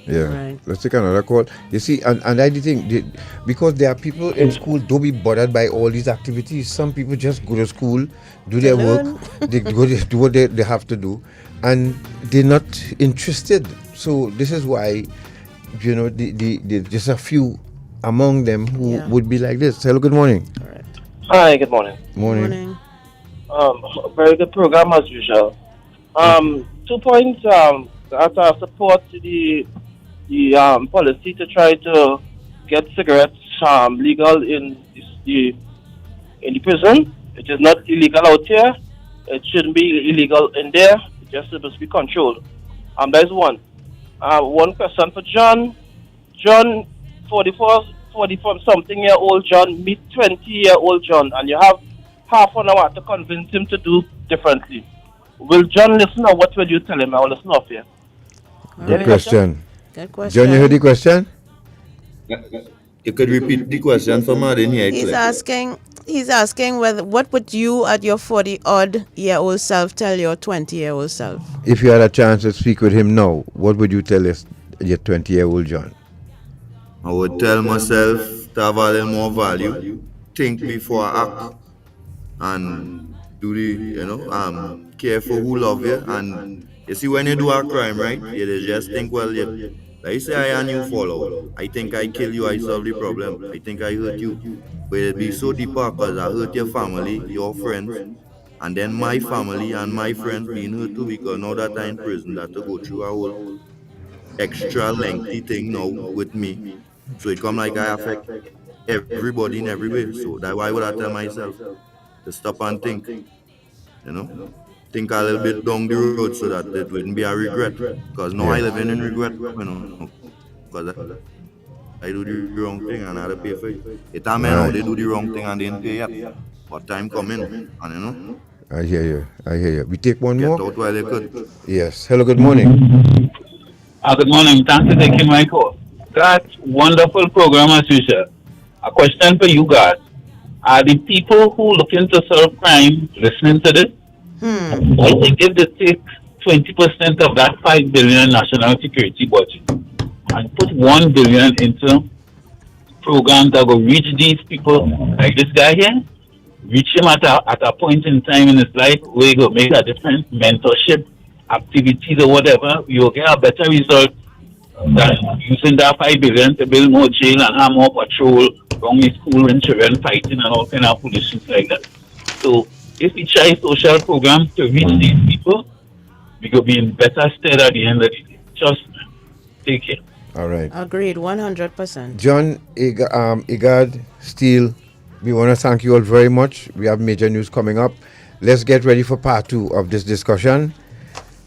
Yeah. Right. Let's take another call. You see, and I think because there are people in school, don't be bothered by all these activities. Some people just go to school, do their work, they go do what they have to do, and they're not interested. So this is why, just a few among them who would be like this. Hello, good morning. Hi, good morning. Morning. Very good program as usual. 2 points. Support to the the policy to try to get cigarettes legal in the prison. It is not illegal out here. It shouldn't be illegal in there. It just supposed to be controlled. That is one. One question for John. John, 44 something year old John, meet 20-year-old John, and you have half an hour to convince him to do differently. Will John listen, or what will you tell him? I will listen off here. Good question. Good question. John, you heard the question? You could repeat the question for me, I didn't hear it clear. He's asking what would you at your 40-odd-year-old self tell your 20-year-old self? If you had a chance to speak with him now, what would you tell your 20-year-old John? I would tell myself to have a little more value, think before I act, and do the, care for who love you. And you see, when you do a crime, right, you just think, well, like you say, I and you fall out. I think I kill you, I solve the problem. I think I hurt you. But it'd be so deeper because I hurt your family, your friends, and then my family and my friends being hurt too, because now that I'm in prison, that to go through a whole extra lengthy thing now with me. So it come like I affect everybody in every way. So that's why would I tell myself to stop and think, think a little bit down the road so that it wouldn't be a regret. Because now I live in regret, because I do the wrong thing and I have to pay for it. It's a man how they do the wrong thing and they didn't pay yet. But time coming, and I hear you. We take one more? Get out while they could. Yes. Hello, good morning. Good morning. Thanks for taking my call. That wonderful program as usual. A question for you guys. Are the people who looking to solve crime listening to this? What if they take 20% of that 5 billion national security budget and put 1 billion into programs that will reach these people like this guy here? Reach him at a point in time in his life where he will make a difference, mentorship, activities or whatever, you'll get a better result than using that 5 billion to build more jail and have more patrol, wrong in school and children fighting and all kind of foolishness like that. So if we try social programs to reach these people, we could be in better stead at the end of the day. Just take care. All right. Agreed, 100%. John, Igad, Steele, we want to thank you all very much. We have major news coming up. Let's get ready for part 2 of this discussion.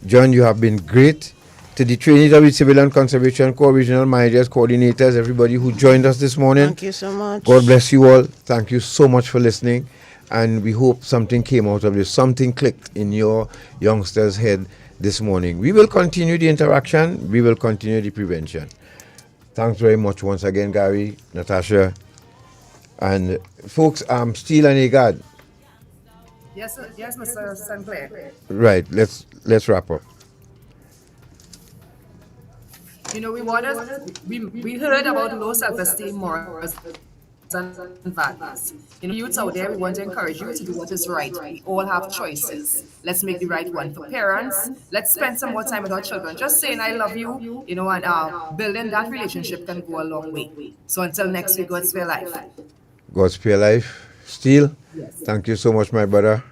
John, you have been great. To the Trinidad Civilian Conservation Corps, regional managers, coordinators, everybody who joined us this morning. Thank you so much. God bless you all. Thank you so much for listening. And we hope something came out of this. Something clicked in your youngsters' head this morning. We will continue the interaction. We will continue the prevention. Thanks very much once again, Gary, Natasha. And folks, Steele and Igad. Yes, Mr. Sinclair. Right, let's wrap up. We heard about low self-esteem, morals, and values. Youths out there, we want to encourage you to do what is right. We all have choices. Let's make the right one for parents. Let's spend some more time with our children. Just saying I love you, and building that relationship can go a long way. So until next week, God's spare life. God's spare life. Steele, thank you so much, my brother.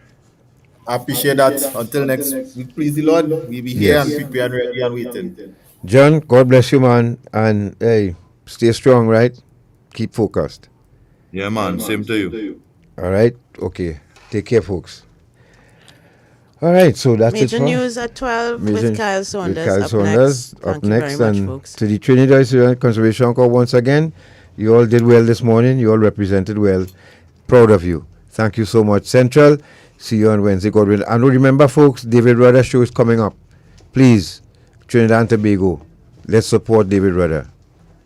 I appreciate that. Until next week, please the Lord, we'll be here and prepared, ready and waiting. John, God bless you, man. And hey, stay strong, right? Keep focused. Yeah, man. Same to you. All right. Okay. Take care, folks. All right. So that's Major it for news at 12 with Kyle Saunders. With Kyle up Saunders next. up Thank you next. very much, And folks. to the Trinidad Civilian Conservation Corps once again, you all did well this morning. You all represented well. Proud of you. Thank you so much. Central, see you on Wednesday, God willing. And remember, folks, David Rudder show is coming up. Please, Trinidad and Tobago, let's support David Rudder.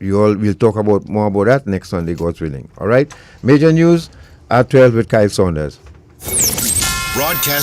We'll talk more about that next Sunday, God's willing. All right? Major news at 12 with Kyle Saunders. Broadcast